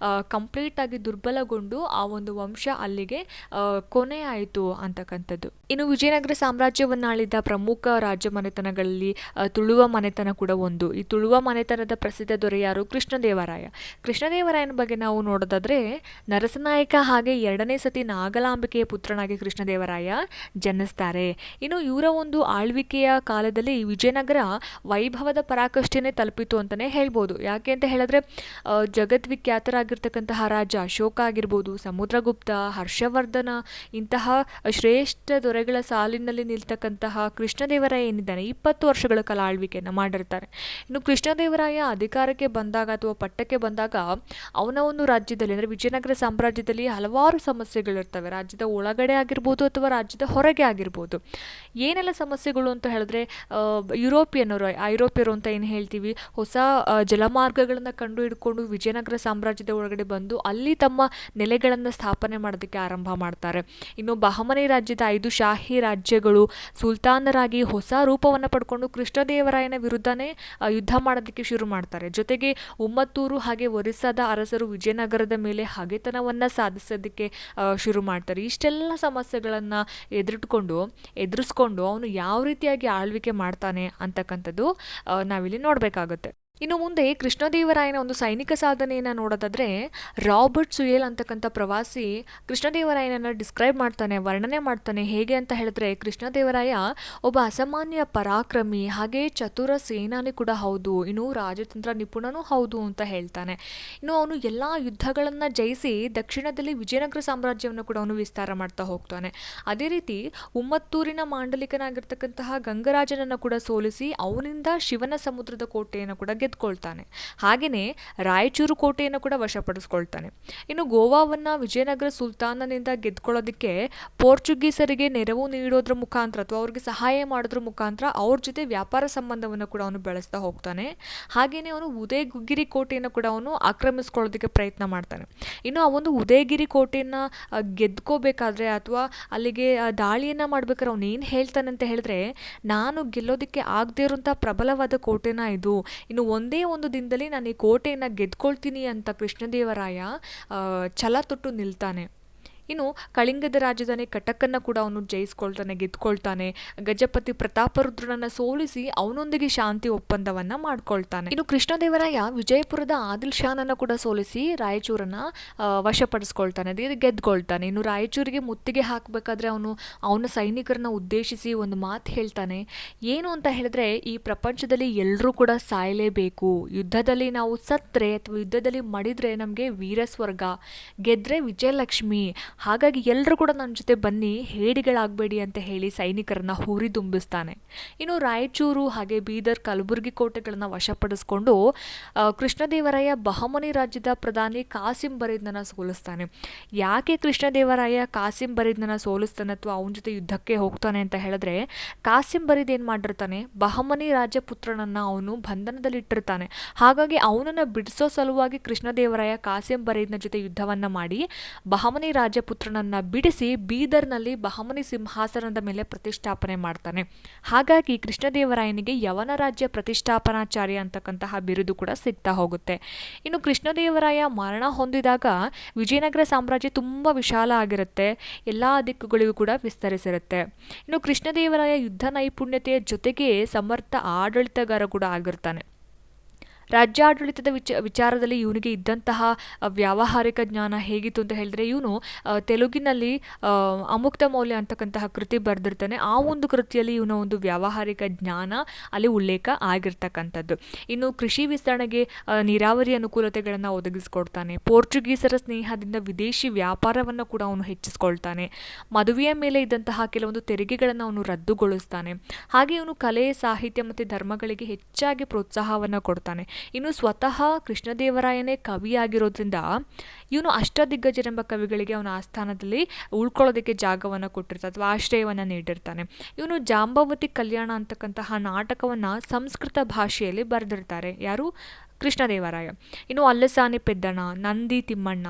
ಕಂಪ್ಲೀಟಾಗಿ ದುರ್ಬಲಗೊಂಡು ಆ ಒಂದು ವಂಶ ಅಲ್ಲಿಗೆ ಕೊನೆ ಆಯಿತು ಅಂತಕ್ಕಂಥದ್ದು. ಇನ್ನು ವಿಜಯನಗರ ಸಾಮ್ರಾಜ್ಯವನ್ನು ಆಳಿದ ಪ್ರಮುಖ ರಾಜ್ಯ ಮನೆತನಗಳಲ್ಲಿ ತುಳುವ ಮನೆತನ ಕೂಡ ಒಂದು. ಈ ತುಳುವ ಮನೆತನದ ಪ್ರಸಿದ್ಧ ದೊರೆ ಯಾರು? ಕೃಷ್ಣದೇವರಾಯನ ಬಗ್ಗೆ ನಾವು ನೋಡೋದಾದ್ರೆ, ನರಸನಾಯಕ ಹಾಗೆ ಎರಡನೇ ಸತಿ ನಾಗಲಾಂಬಿಕೆಯ ಪುತ್ರನಾಗಿ ಕೃಷ್ಣದೇವರಾಯ ಜನಿಸ್ತಾರೆ. ಇನ್ನು ಇವರ ಒಂದು ಆಳ್ವಿಕೆಯ ಕಾಲದಲ್ಲಿ ವಿಜಯನಗರ ವೈಭವದ ಪರಾಕಾಷ್ಠೆನೇ ತಲುಪಿತು ಅಂತಾನೆ ಹೇಳ್ಬೋದು. ಯಾಕೆ ಅಂತ ಹೇಳಿದ್ರೆ, ಜಗದ್ವಿಖ್ಯಾತರಾಗಿರ್ತಕ್ಕಂತಹ ರಾಜ ಅಶೋಕ ಆಗಿರ್ಬೋದು, ಸಮುದ್ರಗುಪ್ತ, ಹರ್ಷವರ್ಧನ ಇಂತಹ ಶ್ರೇಷ್ಠ ದೊರೆಗಳ ಸಾಲಿನಲ್ಲಿ ನಿಲ್ತಕ್ಕಂತಹ ಕೃಷ್ಣದೇವರಾಯ ಏನಿದ್ದಾನೆ 20 ವರ್ಷಗಳ ಕಾಲ ಆಳ್ವಿಕೆಯನ್ನು ಮಾಡಿರ್ತಾರೆ. ಇನ್ನು ಕೃಷ್ಣದೇವರಾಯ ಅಧಿಕಾರಕ್ಕೆ ಬಂದಾಗ ಅಥವಾ ಪಟ್ಟಕ್ಕೆ ಬಂದಾಗ ಅವನ ಒಂದು ರಾಜ್ಯದಲ್ಲಿ ಅಂದರೆ ವಿಜಯನಗರ ಸಾಮ್ರಾಜ್ಯದಲ್ಲಿ ಹಲವಾರು ಸಮಸ್ಯೆಗಳಿರ್ತವೆ. ರಾಜ್ಯದ ಒಳಗಡೆ ಆಗಿರ್ಬೋದು ಅಥವಾ ರಾಜ್ಯದ ಹೊರಗೆ ಆಗಿರ್ಬೋದು. ಏನೆಲ್ಲ ಸಮಸ್ಯೆಗಳು ಅಂತ ಹೇಳಿದ್ರೆ, ಐರೋಪ್ಯರು ಅಂತ ಏನು ಹೇಳ್ತೀವಿ, ಹೊಸ ಜಲಮಾರ್ಗಗಳನ್ನು ಕಂಡು ಹಿಡ್ಕೊಂಡು ವಿಜಯನಗರ ಸಾಮ್ರಾಜ್ಯದ ಒಳಗಡೆ ಬಂದು ಅಲ್ಲಿ ತಮ್ಮ ನೆಲೆಗಳನ್ನು ಸ್ಥಾಪನೆ ಮಾಡೋದಕ್ಕೆ ಆರಂಭ ಮಾಡ್ತಾರೆ. ಇನ್ನು ಬಹಮನಿ ರಾಜ್ಯದ 5 ಶಾಹಿ ರಾಜ್ಯಗಳು ಸುಲ್ತಾನರಾಗಿ ಹೊಸ ಹೊಸ ರೂಪವನ್ನು ಪಡ್ಕೊಂಡು ಕೃಷ್ಣದೇವರಾಯನ ವಿರುದ್ಧನೇ ಯುದ್ಧ ಮಾಡೋದಕ್ಕೆ ಶುರು ಮಾಡ್ತಾರೆ. ಜೊತೆಗೆ ಉಮ್ಮತ್ತೂರು ಹಾಗೆ ಒರಿಸ್ಸಾದ ಅರಸರು ವಿಜಯನಗರದ ಮೇಲೆ ಹಗೆತನವನ್ನು ಸಾಧಿಸೋದಕ್ಕೆ ಶುರು ಮಾಡ್ತಾರೆ. ಇಷ್ಟೆಲ್ಲ ಸಮಸ್ಯೆಗಳನ್ನು ಎದುರಿಸ್ಕೊಂಡು ಅವನು ಯಾವ ರೀತಿಯಾಗಿ ಆಳ್ವಿಕೆ ಮಾಡ್ತಾನೆ ಅಂತಕ್ಕಂಥದ್ದು ನಾವಿಲ್ಲಿ ನೋಡಬೇಕಾಗುತ್ತೆ. ಇನ್ನು ಮುಂದೆ ಕೃಷ್ಣದೇವರಾಯನ ಒಂದು ಸೈನಿಕ ಸಾಧನೆಯನ್ನು ನೋಡೋದಾದರೆ ರಾಬರ್ಟ್ ಸುಯೇಲ್ ಅಂತಕ್ಕಂಥ ಪ್ರವಾಸಿ ಕೃಷ್ಣದೇವರಾಯನನ್ನು ಡಿಸ್ಕ್ರೈಬ್ ಮಾಡ್ತಾನೆ, ವರ್ಣನೆ ಮಾಡ್ತಾನೆ. ಹೇಗೆ ಅಂತ ಹೇಳಿದ್ರೆ, ಕೃಷ್ಣದೇವರಾಯ ಒಬ್ಬ ಅಸಾಮಾನ್ಯ ಪರಾಕ್ರಮಿ ಹಾಗೆ ಚತುರ ಸೇನಾನಿ ಕೂಡ ಹೌದು, ಇನ್ನು ರಾಜತಂತ್ರ ನಿಪುಣನೂ ಹೌದು ಅಂತ ಹೇಳ್ತಾನೆ. ಇನ್ನು ಅವನು ಎಲ್ಲ ಯುದ್ಧಗಳನ್ನು ಜಯಿಸಿ ದಕ್ಷಿಣದಲ್ಲಿ ವಿಜಯನಗರ ಸಾಮ್ರಾಜ್ಯವನ್ನು ಕೂಡ ಅವನು ವಿಸ್ತಾರ ಮಾಡ್ತಾ ಹೋಗ್ತಾನೆ. ಅದೇ ರೀತಿ ಉಮ್ಮತ್ತೂರಿನ ಮಾಂಡಲಿಕನಾಗಿರ್ತಕ್ಕಂತಹ ಗಂಗರಾಜನನ್ನು ಕೂಡ ಸೋಲಿಸಿ ಅವನಿಂದ ಶಿವನ ಸಮುದ್ರದ ಕೋಟೆಯನ್ನು ಕೂಡ ಗೆದ್ಕೊಳ್ತಾನೆ. ಹಾಗೆಯೇ ರಾಯಚೂರು ಕೋಟೆಯನ್ನು ಕೂಡ ವಶಪಡಿಸ್ಕೊಳ್ತಾನೆ. ಇನ್ನು ಗೋವಾವನ್ನು ವಿಜಯನಗರ ಸುಲ್ತಾನನಿಂದ ಗೆದ್ಕೊಳ್ಳೋದಕ್ಕೆ ಪೋರ್ಚುಗೀಸರಿಗೆ ನೆರವು ನೀಡೋದ್ರ ಮುಖಾಂತರ ಅಥವಾ ಅವ್ರಿಗೆ ಸಹಾಯ ಮಾಡೋದ್ರ ಮುಖಾಂತರ ಅವ್ರ ಜೊತೆ ವ್ಯಾಪಾರ ಸಂಬಂಧವನ್ನು ಕೂಡ ಅವನು ಬೆಳೆಸ್ತಾ ಹೋಗ್ತಾನೆ. ಹಾಗೆಯೇ ಅವನು ಉದಯಗಿರಿ ಕೋಟೆಯನ್ನು ಕೂಡ ಅವನು ಆಕ್ರಮಿಸ್ಕೊಳ್ಳೋದಕ್ಕೆ ಪ್ರಯತ್ನ ಮಾಡ್ತಾನೆ. ಇನ್ನು ಆ ಒಂದು ಉದಯಗಿರಿ ಕೋಟೆಯನ್ನು ಗೆದ್ಕೋಬೇಕಾದ್ರೆ ಅಥವಾ ಅಲ್ಲಿಗೆ ದಾಳಿಯನ್ನು ಮಾಡ್ಬೇಕಾದ್ರೆ ಅವನು ಏನು ಹೇಳ್ತಾನೆ ಅಂತ ಹೇಳಿದ್ರೆ, ನಾನು ಗೆಲ್ಲೋದಕ್ಕೆ ಆಗದೇ ಇರುವಂಥ ಪ್ರಬಲವಾದ ಕೋಟೆನ ಇದು, ಇನ್ನು ಒಂದೇ ಒಂದು ದಿನದಲ್ಲಿ ನಾನು ಈ ಕೋಟೆಯನ್ನು ಗೆದ್ಕೊಳ್ತೀನಿ ಅಂತ ಕೃಷ್ಣದೇವರಾಯ ಛಲ ತೊಟ್ಟು ನಿಲ್ತಾನೆ. ಇನ್ನು ಕಳಿಂಗದ ರಾಜಧಾನಿ ಕಟಕನ್ನು ಕೂಡ ಅವನು ಗೆದ್ಕೊಳ್ತಾನೆ. ಗಜಪತಿ ಪ್ರತಾಪರುದ್ರನನ್ನು ಸೋಲಿಸಿ ಅವನೊಂದಿಗೆ ಶಾಂತಿ ಒಪ್ಪಂದವನ್ನು ಮಾಡ್ಕೊಳ್ತಾನೆ. ಇನ್ನು ಕೃಷ್ಣದೇವರಾಯ ವಿಜಯಪುರದ ಆದಿಲ್ ಶಾನನ್ನು ಕೂಡ ಸೋಲಿಸಿ ರಾಯಚೂರನ್ನು ವಶಪಡಿಸ್ಕೊಳ್ತಾನೆ, ಗೆದ್ಕೊಳ್ತಾನೆ. ಇನ್ನು ರಾಯಚೂರಿಗೆ ಮುತ್ತಿಗೆ ಹಾಕಬೇಕಾದ್ರೆ ಅವನ ಸೈನಿಕರನ್ನ ಉದ್ದೇಶಿಸಿ ಒಂದು ಮಾತು ಹೇಳ್ತಾನೆ. ಏನು ಅಂತ ಹೇಳಿದ್ರೆ, ಈ ಪ್ರಪಂಚದಲ್ಲಿ ಎಲ್ಲರೂ ಕೂಡ ಸಾಯಲೇಬೇಕು, ಯುದ್ಧದಲ್ಲಿ ನಾವು ಸತ್ರೆ ಅಥವಾ ಯುದ್ಧದಲ್ಲಿ ಮಡಿದ್ರೆ ನಮಗೆ ವೀರಸ್ವರ್ಗ, ಗೆದ್ರೆ ವಿಜಯಲಕ್ಷ್ಮಿ, ಹಾಗಾಗಿ ಎಲ್ಲರೂ ಕೂಡ ನನ್ನ ಜೊತೆ ಬನ್ನಿ, ಹೇಡಿಗಳಾಗಬೇಡಿ ಅಂತ ಹೇಳಿ ಸೈನಿಕರನ್ನ ಹುರಿದುಂಬಿಸ್ತಾನೆ. ಇನ್ನು ರಾಯಚೂರು ಹಾಗೆ ಬೀದರ್, ಕಲಬುರಗಿ ಕೋಟೆಗಳನ್ನು ವಶಪಡಿಸ್ಕೊಂಡು ಕೃಷ್ಣದೇವರಾಯ ಬಹಮನಿ ರಾಜ್ಯದ ಪ್ರಧಾನಿ ಕಾಸಿಂ ಬರೀದ್ನನ್ನು ಸೋಲಿಸ್ತಾನೆ. ಯಾಕೆ ಕೃಷ್ಣದೇವರಾಯ ಕಾಸಿಂ ಬರೀದ್ನನ್ನು ಸೋಲಿಸ್ತಾನೆ ಅಥವಾ ಅವನ ಜೊತೆ ಯುದ್ಧಕ್ಕೆ ಹೋಗ್ತಾನೆ ಅಂತ ಹೇಳಿದ್ರೆ, ಕಾಸಿಂ ಬರೀದ್ ಏನು ಮಾಡಿರ್ತಾನೆ, ಬಹಮನಿ ರಾಜಪುತ್ರನನ್ನು ಅವನು ಬಂಧನದಲ್ಲಿಟ್ಟಿರ್ತಾನೆ. ಹಾಗಾಗಿ ಅವನನ್ನು ಬಿಡಿಸೋ ಸಲುವಾಗಿ ಕೃಷ್ಣದೇವರಾಯ ಕಾಸಿಂ ಬರೀದ್ನ ಜೊತೆ ಯುದ್ಧವನ್ನು ಮಾಡಿ ಬಹಮನಿ ರಾಜಪುತ್ರನನ್ನ ಬಿಡಿಸಿ ಬೀದರ್ನಲ್ಲಿ ಬಹಮನಿ ಸಿಂಹಾಸನದ ಮೇಲೆ ಪ್ರತಿಷ್ಠಾಪನೆ ಮಾಡ್ತಾನೆ. ಹಾಗಾಗಿ ಕೃಷ್ಣದೇವರಾಯನಿಗೆ ಯವನ ರಾಜ್ಯ ಪ್ರತಿಷ್ಠಾಪನಾಚಾರ್ಯ ಅಂತಕ್ಕಂತಹ ಬಿರುದು ಕೂಡ ಸಿಗ್ತಾ ಹೋಗುತ್ತೆ. ಇನ್ನು ಕೃಷ್ಣದೇವರಾಯ ಮರಣ ಹೊಂದಿದಾಗ ವಿಜಯನಗರ ಸಾಮ್ರಾಜ್ಯ ತುಂಬ ವಿಶಾಲ ಆಗಿರುತ್ತೆ, ಎಲ್ಲ ದಿಕ್ಕುಗಳಿಗೂ ಕೂಡ ವಿಸ್ತರಿಸಿರುತ್ತೆ. ಇನ್ನು ಕೃಷ್ಣದೇವರಾಯ ಯುದ್ಧ ನೈಪುಣ್ಯತೆಯ ಜೊತೆಗೆ ಸಮರ್ಥ ಆಡಳಿತಗಾರ ಕೂಡ ಆಗಿರ್ತಾನೆ. ರಾಜ್ಯಾಡಳಿತದ ವಿಚಾರದಲ್ಲಿ ಇವನಿಗೆ ಇದ್ದಂತಹ ವ್ಯಾವಹಾರಿಕ ಜ್ಞಾನ ಹೇಗಿತ್ತು ಅಂತ ಹೇಳಿದ್ರೆ, ಇವನು ತೆಲುಗಿನಲ್ಲಿ ಅಮುಕ್ತ ಮೌಲ್ಯ ಅಂತಕ್ಕಂತಹ ಕೃತಿ ಬರೆದಿರ್ತಾನೆ. ಆ ಒಂದು ಕೃತಿಯಲ್ಲಿ ಇವನ ಒಂದು ವ್ಯಾವಹಾರಿಕ ಜ್ಞಾನ ಅಲ್ಲಿ ಉಲ್ಲೇಖ ಆಗಿರ್ತಕ್ಕಂಥದ್ದು. ಇನ್ನು ಕೃಷಿ ವಿಸ್ತರಣೆಗೆ ನೀರಾವರಿ ಅನುಕೂಲತೆಗಳನ್ನು ಒದಗಿಸ್ಕೊಡ್ತಾನೆ. ಪೋರ್ಚುಗೀಸರ ಸ್ನೇಹದಿಂದ ವಿದೇಶಿ ವ್ಯಾಪಾರವನ್ನು ಕೂಡ ಅವನು ಹೆಚ್ಚಿಸ್ಕೊಳ್ತಾನೆ. ಮದುವೆಯ ಮೇಲೆ ಇದ್ದಂತಹ ಕೆಲವೊಂದು ತೆರಿಗೆಗಳನ್ನು ಅವನು ರದ್ದುಗೊಳಿಸ್ತಾನೆ. ಹಾಗೆ ಇವನು ಕಲೆ, ಸಾಹಿತ್ಯ ಮತ್ತು ಧರ್ಮಗಳಿಗೆ ಹೆಚ್ಚಾಗಿ ಪ್ರೋತ್ಸಾಹವನ್ನು ಕೊಡ್ತಾನೆ. ಇನ್ನು ಸ್ವತಃ ಕೃಷ್ಣದೇವರಾಯನೇ ಕವಿಯಾಗಿರೋದ್ರಿಂದ ಇವನು ಅಷ್ಟದಿಗ್ಗಜರೆಂಬ ಕವಿಗಳಿಗೆ ಅವನ ಆಸ್ಥಾನದಲ್ಲಿ ಉಳ್ಕೊಳ್ಳೋದಕ್ಕೆ ಜಾಗವನ್ನು ಕೊಟ್ಟಿರ್ತಾನೆ ಅಥವಾ ಆಶ್ರಯವನ್ನು ನೀಡಿರ್ತಾನೆ. ಇವನು ಜಾಂಬವತಿ ಕಲ್ಯಾಣ ಅಂತಕ್ಕಂತಹ ನಾಟಕವನ್ನು ಸಂಸ್ಕೃತ ಭಾಷೆಯಲ್ಲಿ ಬರೆದಿರ್ತಾರೆ. ಯಾರು? ಕೃಷ್ಣದೇವರಾಯ. ಇನ್ನು ಅಲ್ಲಸಾನಿ ಪೆದ್ದಣ, ನಂದಿ ತಿಮ್ಮಣ್ಣ,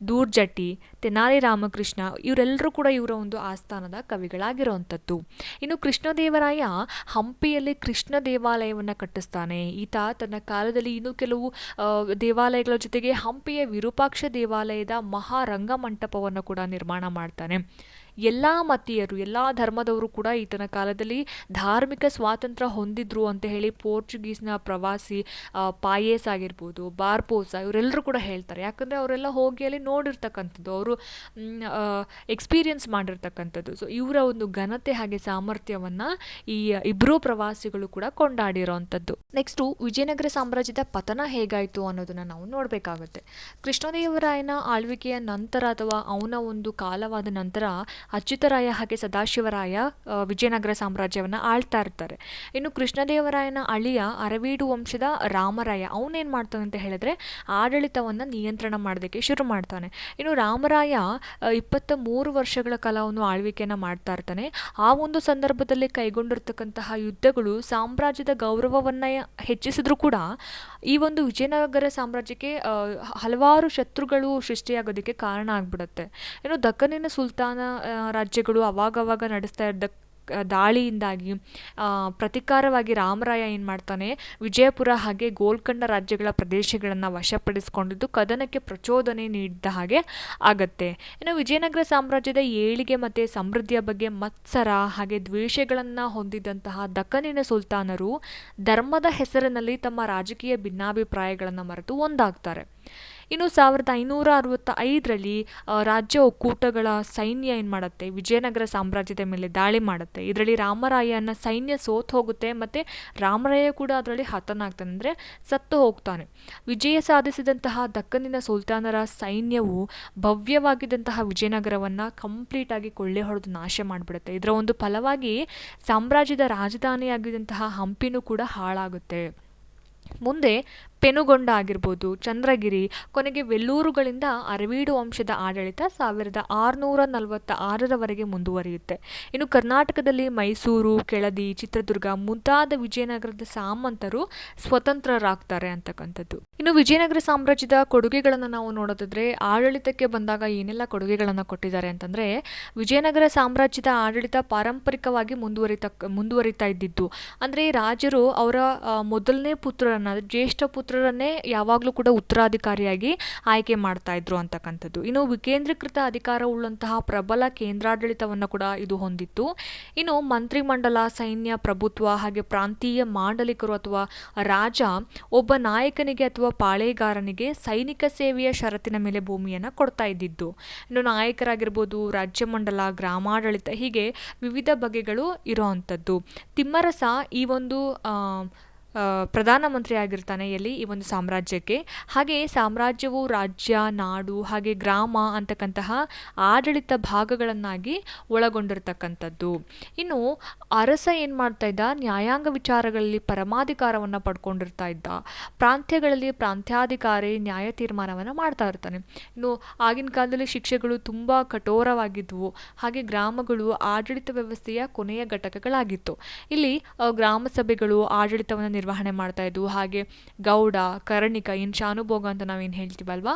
ದೂರ್ಜಟಿ, ತೆನಾಲಿ ರಾಮಕೃಷ್ಣ ಇವರೆಲ್ಲರೂ ಕೂಡ ಇವರ ಒಂದು ಆಸ್ಥಾನದ ಕವಿಗಳಾಗಿರುವಂಥದ್ದು. ಇನ್ನು ಕೃಷ್ಣದೇವರಾಯ ಹಂಪಿಯಲ್ಲಿ ಕೃಷ್ಣ ದೇವಾಲಯವನ್ನು ಕಟ್ಟಿಸ್ತಾನೆ. ಈತ ತನ್ನ ಕಾಲದಲ್ಲಿ ಇನ್ನೂ ಕೆಲವು ದೇವಾಲಯಗಳ ಜೊತೆಗೆ ಹಂಪಿಯ ವಿರೂಪಾಕ್ಷ ದೇವಾಲಯದ ಮಹಾರಂಗಮಂಟಪವನ್ನು ಕೂಡ ನಿರ್ಮಾಣ ಮಾಡ್ತಾನೆ. ಎಲ್ಲ ಮತೀಯರು, ಎಲ್ಲ ಧರ್ಮದವರು ಕೂಡ ಈತನ ಕಾಲದಲ್ಲಿ ಧಾರ್ಮಿಕ ಸ್ವಾತಂತ್ರ್ಯ ಹೊಂದಿದ್ರು ಅಂತ ಹೇಳಿ ಪೋರ್ಚುಗೀಸ್ನ ಪ್ರವಾಸಿ ಪಾಯೇಸ್ ಆಗಿರ್ಬೋದು, ಬಾರ್ಬೋಸಾ ಇವರೆಲ್ಲರೂ ಕೂಡ ಹೇಳ್ತಾರೆ. ಯಾಕಂದರೆ ಅವರೆಲ್ಲ ಹೋಗಿ ಅಲ್ಲಿ ನೋಡಿರ್ತಕ್ಕಂಥದ್ದು, ಅವರು ಎಕ್ಸ್ಪೀರಿಯನ್ಸ್ ಮಾಡಿರ್ತಕ್ಕಂಥದ್ದು. ಸೊ ಇವರ ಒಂದು ಘನತೆ ಹಾಗೆ ಸಾಮರ್ಥ್ಯವನ್ನು ಈ ಇಬ್ಬರೂ ಪ್ರವಾಸಿಗಳು ಕೂಡ ಕೊಂಡಾಡಿರೋವಂಥದ್ದು. ನೆಕ್ಸ್ಟು ವಿಜಯನಗರ ಸಾಮ್ರಾಜ್ಯದ ಪತನ ಹೇಗಾಯಿತು ಅನ್ನೋದನ್ನು ನಾವು ನೋಡಬೇಕಾಗುತ್ತೆ. ಕೃಷ್ಣದೇವರಾಯನ ಆಳ್ವಿಕೆಯ ನಂತರ ಅಥವಾ ಅವನ ಒಂದು ಕಾಲವಾದ ನಂತರ ಅಚ್ಯುತರಾಯ ಹಾಗೆ ಸದಾಶಿವರಾಯ ವಿಜಯನಗರ ಸಾಮ್ರಾಜ್ಯವನ್ನು ಆಳ್ತಾ ಇರ್ತಾರೆ. ಇನ್ನು ಕೃಷ್ಣದೇವರಾಯನ ಅಳಿಯ ಅರವೀಡು ವಂಶದ ರಾಮರಾಯ ಅವನೇನು ಮಾಡ್ತಾನೆ ಅಂತ ಹೇಳಿದ್ರೆ ಆಡಳಿತವನ್ನು ನಿಯಂತ್ರಣ ಮಾಡೋದಕ್ಕೆ ಶುರು ಮಾಡ್ತಾನೆ. ಇನ್ನು ರಾಮರಾಯ 23 ವರ್ಷಗಳ ಕಾಲ ಅವನು ಆಳ್ವಿಕೆಯನ್ನು ಮಾಡ್ತಾ ಇರ್ತಾನೆ. ಆ ಒಂದು ಸಂದರ್ಭದಲ್ಲಿ ಕೈಗೊಂಡಿರ್ತಕ್ಕಂತಹ ಯುದ್ಧಗಳು ಸಾಮ್ರಾಜ್ಯದ ಗೌರವವನ್ನು ಹೆಚ್ಚಿಸಿದ್ರು ಕೂಡ ಈ ಒಂದು ವಿಜಯನಗರ ಸಾಮ್ರಾಜ್ಯಕ್ಕೆ ಹಲವಾರು ಶತ್ರುಗಳು ಸೃಷ್ಟಿಯಾಗೋದಕ್ಕೆ ಕಾರಣ ಆಗ್ಬಿಡುತ್ತೆ. ಇನ್ನು ದಕ್ಕನಿನ ಸುಲ್ತಾನ ರಾಜ್ಯಗಳು ಅವಾಗವಾಗ ನಡೆಸ್ತಾ ಇದ್ದ ದಾಳಿಯಿಂದಾಗಿ ಪ್ರತಿಕಾರವಾಗಿ ರಾಮರಾಯ ಏನು ಮಾಡ್ತಾನೆ, ವಿಜಯಪುರ ಹಾಗೆ ಗೋಲ್ಕೊಂಡ ರಾಜ್ಯಗಳ ಪ್ರದೇಶಗಳನ್ನು ವಶಪಡಿಸಿಕೊಂಡಿದ್ದು ಕದನಕ್ಕೆ ಪ್ರಚೋದನೆ ನೀಡಿದ ಹಾಗೆ ಆಗತ್ತೆ. ಇನ್ನು ವಿಜಯನಗರ ಸಾಮ್ರಾಜ್ಯದ ಏಳಿಗೆ ಮತ್ತು ಸಮೃದ್ಧಿಯ ಬಗ್ಗೆ ಮತ್ಸರ ಹಾಗೆ ದ್ವೇಷಗಳನ್ನು ಹೊಂದಿದಂತಹ ದಕ್ಕನಿನ ಸುಲ್ತಾನರು ಧರ್ಮದ ಹೆಸರಿನಲ್ಲಿ ತಮ್ಮ ರಾಜಕೀಯ ಭಿನ್ನಾಭಿಪ್ರಾಯಗಳನ್ನು ಮರೆತು ಒಂದಾಗ್ತಾರೆ. ಇನ್ನು 1565ರಲ್ಲಿ ರಾಜ್ಯ ಒಕ್ಕೂಟಗಳ ಸೈನ್ಯ ಏನು ಮಾಡುತ್ತೆ, ವಿಜಯನಗರ ಸಾಮ್ರಾಜ್ಯದ ಮೇಲೆ ದಾಳಿ ಮಾಡುತ್ತೆ. ಇದರಲ್ಲಿ ರಾಮರಾಯನ ಸೈನ್ಯ ಸೋತು ಹೋಗುತ್ತೆ ಮತ್ತು ರಾಮರಾಯ ಕೂಡ ಅದರಲ್ಲಿ ಹತನಾಗ್ತಾನೆ, ಅಂದರೆ ಸತ್ತು ಹೋಗ್ತಾನೆ. ವಿಜಯ ಸಾಧಿಸಿದಂತಹ ದಕ್ಕನಿನ ಸುಲ್ತಾನರ ಸೈನ್ಯವು ಭವ್ಯವಾಗಿದ್ದಂತಹ ವಿಜಯನಗರವನ್ನು ಕಂಪ್ಲೀಟಾಗಿ ಕೊಳ್ಳೆ ಹೊಡೆದು ನಾಶ ಮಾಡಿಬಿಡುತ್ತೆ. ಇದರ ಒಂದು ಫಲವಾಗಿ ಸಾಮ್ರಾಜ್ಯದ ರಾಜಧಾನಿಯಾಗಿದ್ದಂತಹ ಹಂಪಿನೂ ಕೂಡ ಹಾಳಾಗುತ್ತೆ. ಮುಂದೆ ಪೆನುಗೊಂಡ ಆಗಿರ್ಬೋದು, ಚಂದ್ರಗಿರಿ, ಕೊನೆಗೆ ವೆಲ್ಲೂರುಗಳಿಂದ ಅರವೀಡು ವಂಶದ ಆಡಳಿತ 1646ರವರೆಗೆ ಮುಂದುವರಿಯುತ್ತೆ. ಇನ್ನು ಕರ್ನಾಟಕದಲ್ಲಿ ಮೈಸೂರು, ಕೆಳದಿ, ಚಿತ್ರದುರ್ಗ ಮುಂತಾದ ವಿಜಯನಗರದ ಸಾಮಂತರು ಸ್ವತಂತ್ರರಾಗ್ತಾರೆ ಅಂತಕ್ಕಂಥದ್ದು. ಇನ್ನು ವಿಜಯನಗರ ಸಾಮ್ರಾಜ್ಯದ ಕೊಡುಗೆಗಳನ್ನು ನಾವು ನೋಡೋದಾದ್ರೆ, ಆಡಳಿತಕ್ಕೆ ಬಂದಾಗ ಏನೆಲ್ಲ ಕೊಡುಗೆಗಳನ್ನು ಕೊಟ್ಟಿದ್ದಾರೆ ಅಂತಂದರೆ, ವಿಜಯನಗರ ಸಾಮ್ರಾಜ್ಯದ ಆಡಳಿತ ಪಾರಂಪರಿಕವಾಗಿ ಮುಂದುವರಿತಾ ಇದ್ದಿದ್ದು. ಅಂದರೆ ರಾಜರು ಅವರ ಮೊದಲನೇ ಪುತ್ರರನ್ನ, ಜ್ಯೇಷ್ಠ ಪುತ್ರರನ್ನೇ ಯಾವಾಗಲೂ ಕೂಡ ಉತ್ತರಾಧಿಕಾರಿಯಾಗಿ ಆಯ್ಕೆ ಮಾಡ್ತಾ ಇದ್ರು ಅಂತಕ್ಕಂಥದ್ದು. ಇನ್ನು ವಿಕೇಂದ್ರೀಕೃತ ಅಧಿಕಾರವುಳ್ಳಂತಹ ಪ್ರಬಲ ಕೇಂದ್ರಾಡಳಿತವನ್ನು ಕೂಡ ಇದು ಹೊಂದಿತ್ತು. ಇನ್ನು ಮಂತ್ರಿಮಂಡಲ, ಸೈನ್ಯ, ಪ್ರಭುತ್ವ ಹಾಗೆ ಪ್ರಾಂತೀಯ ಮಾಂಡಲಿಕರು ಅಥವಾ ರಾಜ ಒಬ್ಬ ನಾಯಕನಿಗೆ ಅಥವಾ ಪಾಳೇಗಾರನಿಗೆ ಸೈನಿಕ ಸೇವೆಯ ಷರತ್ತಿನ ಮೇಲೆ ಭೂಮಿಯನ್ನು ಕೊಡ್ತಾ ಇದ್ದಿದ್ದು. ಇನ್ನು ನಾಯಕರಾಗಿರ್ಬೋದು, ರಾಜ್ಯ ಮಂಡಲ, ಗ್ರಾಮಾಡಳಿತ, ಹೀಗೆ ವಿವಿಧ ಬಗೆಗಳು ಇರೋವಂಥದ್ದು. ತಿಮ್ಮರಸ ಈ ಒಂದು ಪ್ರಧಾನಮಂತ್ರಿ ಆಗಿರ್ತಾನೆ ಎಲ್ಲಿ, ಈ ಒಂದು ಸಾಮ್ರಾಜ್ಯಕ್ಕೆ. ಹಾಗೆ ಸಾಮ್ರಾಜ್ಯವು ರಾಜ್ಯ, ನಾಡು ಹಾಗೆ ಗ್ರಾಮ ಅಂತಕ್ಕಂತಹ ಆಡಳಿತ ಭಾಗಗಳನ್ನಾಗಿ ಒಳಗೊಂಡಿರ್ತಕ್ಕಂಥದ್ದು. ಇನ್ನು ಅರಸ ಏನು ಮಾಡ್ತಾ ಇದ್ದ, ನ್ಯಾಯಾಂಗ ವಿಚಾರಗಳಲ್ಲಿ ಪರಮಾಧಿಕಾರವನ್ನು ಪಡ್ಕೊಂಡಿರ್ತಾ ಇದ್ದ. ಪ್ರಾಂತ್ಯಗಳಲ್ಲಿ ಪ್ರಾಂತ್ಯಾಧಿಕಾರಿ ನ್ಯಾಯ ತೀರ್ಮಾನವನ್ನು ಮಾಡ್ತಾ ಇರ್ತಾನೆ. ಇನ್ನು ಆಗಿನ ಕಾಲದಲ್ಲಿ ಶಿಕ್ಷೆಗಳು ತುಂಬ ಕಠೋರವಾಗಿದ್ವು. ಹಾಗೆ ಗ್ರಾಮಗಳು ಆಡಳಿತ ವ್ಯವಸ್ಥೆಯ ಕೊನೆಯ ಘಟಕಗಳಾಗಿತ್ತು. ಇಲ್ಲಿ ಗ್ರಾಮ ಸಭೆಗಳು ಆಡಳಿತವನ್ನು ನಿರ್ವಹಣೆ ಮಾಡ್ತಾ ಇದ್ವು. ಹಾಗೆ ಗೌಡ, ಕರ್ಣಿಕ, ಶಾನುಭೋಗ ಅಂತ ನಾವೇನು ಹೇಳ್ತೀವಲ್ವಾ,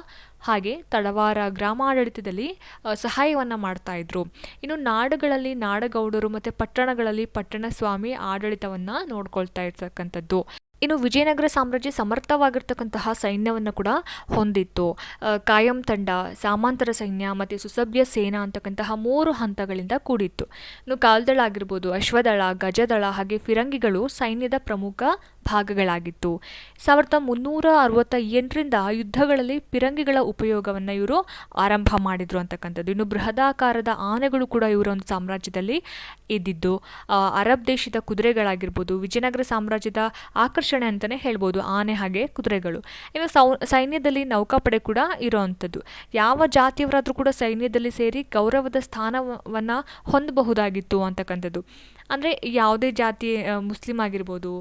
ಹಾಗೆ ತಳವಾರ ಗ್ರಾಮಾಡಳಿತದಲ್ಲಿ ಸಹಾಯವನ್ನು ಮಾಡ್ತಾ ಇದ್ರು. ಇನ್ನು ನಾಡುಗಳಲ್ಲಿ ನಾಡಗೌಡರು ಮತ್ತು ಪಟ್ಟಣಗಳಲ್ಲಿ ಪಟ್ಟಣ ಸ್ವಾಮಿ ಆಡಳಿತವನ್ನು ನೋಡ್ಕೊಳ್ತಾ ಇರ್ತಕ್ಕಂಥದ್ದು. ಇನ್ನು ವಿಜಯನಗರ ಸಾಮ್ರಾಜ್ಯ ಸಮರ್ಥವಾಗಿರ್ತಕ್ಕಂತಹ ಸೈನ್ಯವನ್ನು ಕೂಡ ಹೊಂದಿತ್ತು. ಕಾಯಂ ತಂಡ, ಸಾಮಂತರ ಸೈನ್ಯ ಮತ್ತು ಸುಸಭ್ಯ ಸೇನಾ ಅಂತಕ್ಕಂತಹ 3 ಹಂತಗಳಿಂದ ಕೂಡಿತ್ತು. ಇನ್ನು ಕಾಲ್ದಳ ಆಗಿರ್ಬೋದು, ಅಶ್ವದಳ, ಗಜದಳ ಹಾಗೆ ಫಿರಂಗಿಗಳು ಸೈನ್ಯದ ಪ್ರಮುಖ ಭಾಗಗಳಾಗಿತ್ತು. 1368ರಿಂದ ಯುದ್ಧಗಳಲ್ಲಿ ಫಿರಂಗಿಗಳ ಉಪಯೋಗವನ್ನು ಇವರು ಆರಂಭ ಮಾಡಿದ್ರು ಅಂತಕ್ಕಂಥದ್ದು. ಇನ್ನು ಬೃಹದಾಕಾರದ ಆನೆಗಳು ಕೂಡ ಇವರ ಒಂದು ಸಾಮ್ರಾಜ್ಯದಲ್ಲಿ ಇದ್ದಿದ್ದು. ಅರಬ್ ದೇಶದ ಕುದುರೆಗಳಾಗಿರ್ಬೋದು, ವಿಜಯನಗರ ಸಾಮ್ರಾಜ್ಯದ ಆಕರ್ಷಣೆ ಅಂತಲೇ ಹೇಳ್ಬೋದು, ಆನೆ ಹಾಗೆ ಕುದುರೆಗಳು. ಇನ್ನು ಸೈನ್ಯದಲ್ಲಿ ನೌಕಾಪಡೆ ಕೂಡ ಇರೋವಂಥದ್ದು. ಯಾವ ಜಾತಿಯವರಾದರೂ ಕೂಡ ಸೈನ್ಯದಲ್ಲಿ ಸೇರಿ ಗೌರವದ ಸ್ಥಾನವನ್ನು ಹೊಂದಬಹುದಾಗಿತ್ತು ಅಂತಕ್ಕಂಥದ್ದು. ಅಂದರೆ ಯಾವುದೇ ಜಾತಿ, ಮುಸ್ಲಿಂ ಆಗಿರ್ಬೋದು,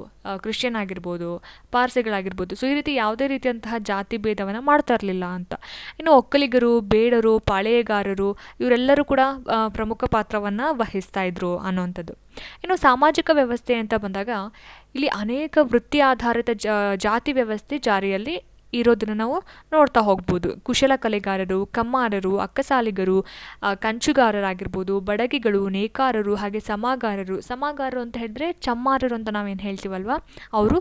ಕ್ರಿಶ್ಚಿಯನ್ ಆಗಿರ್ಬೋದು, ಪಾರ್ಸಿಗಳಾಗಿರ್ಬೋದು, ಸೊ ಈ ರೀತಿ ಯಾವುದೇ ರೀತಿಯಂತಹ ಜಾತಿ ಭೇದವನ್ನು ಮಾಡ್ತಾ ಇರಲಿಲ್ಲ ಅಂತ. ಇನ್ನು ಒಕ್ಕಲಿಗರು, ಬೇಡರು, ಪಾಳೆಯಗಾರರು ಇವರೆಲ್ಲರೂ ಕೂಡ ಪ್ರಮುಖ ಪಾತ್ರವನ್ನು ವಹಿಸ್ತಾ ಇದ್ರು ಅನ್ನುವಂಥದ್ದು. ಇನ್ನು ಸಾಮಾಜಿಕ ವ್ಯವಸ್ಥೆ ಅಂತ ಬಂದಾಗ ಇಲ್ಲಿ ಅನೇಕ ವೃತ್ತಿ ಆಧಾರಿತ ಜಾತಿ ವ್ಯವಸ್ಥೆ ಜಾರಿಯಲ್ಲಿ ಇರೋದನ್ನು ನಾವು ನೋಡ್ತಾ ಹೋಗ್ಬೋದು. ಕುಶಲ ಕಲೆಗಾರರು, ಕಮ್ಮಾರರು, ಅಕ್ಕಸಾಲಿಗರು, ಕಂಚುಗಾರರಾಗಿರ್ಬೋದು, ಬಡಗಿಗಳು, ನೇಕಾರರು ಹಾಗೆ ಸಮಾಗಾರರು ಅಂತ ಹೇಳಿದ್ರೆ ಚಮ್ಮಾರರು ಅಂತ ನಾವೇನು ಹೇಳ್ತೀವಲ್ವ, ಅವರು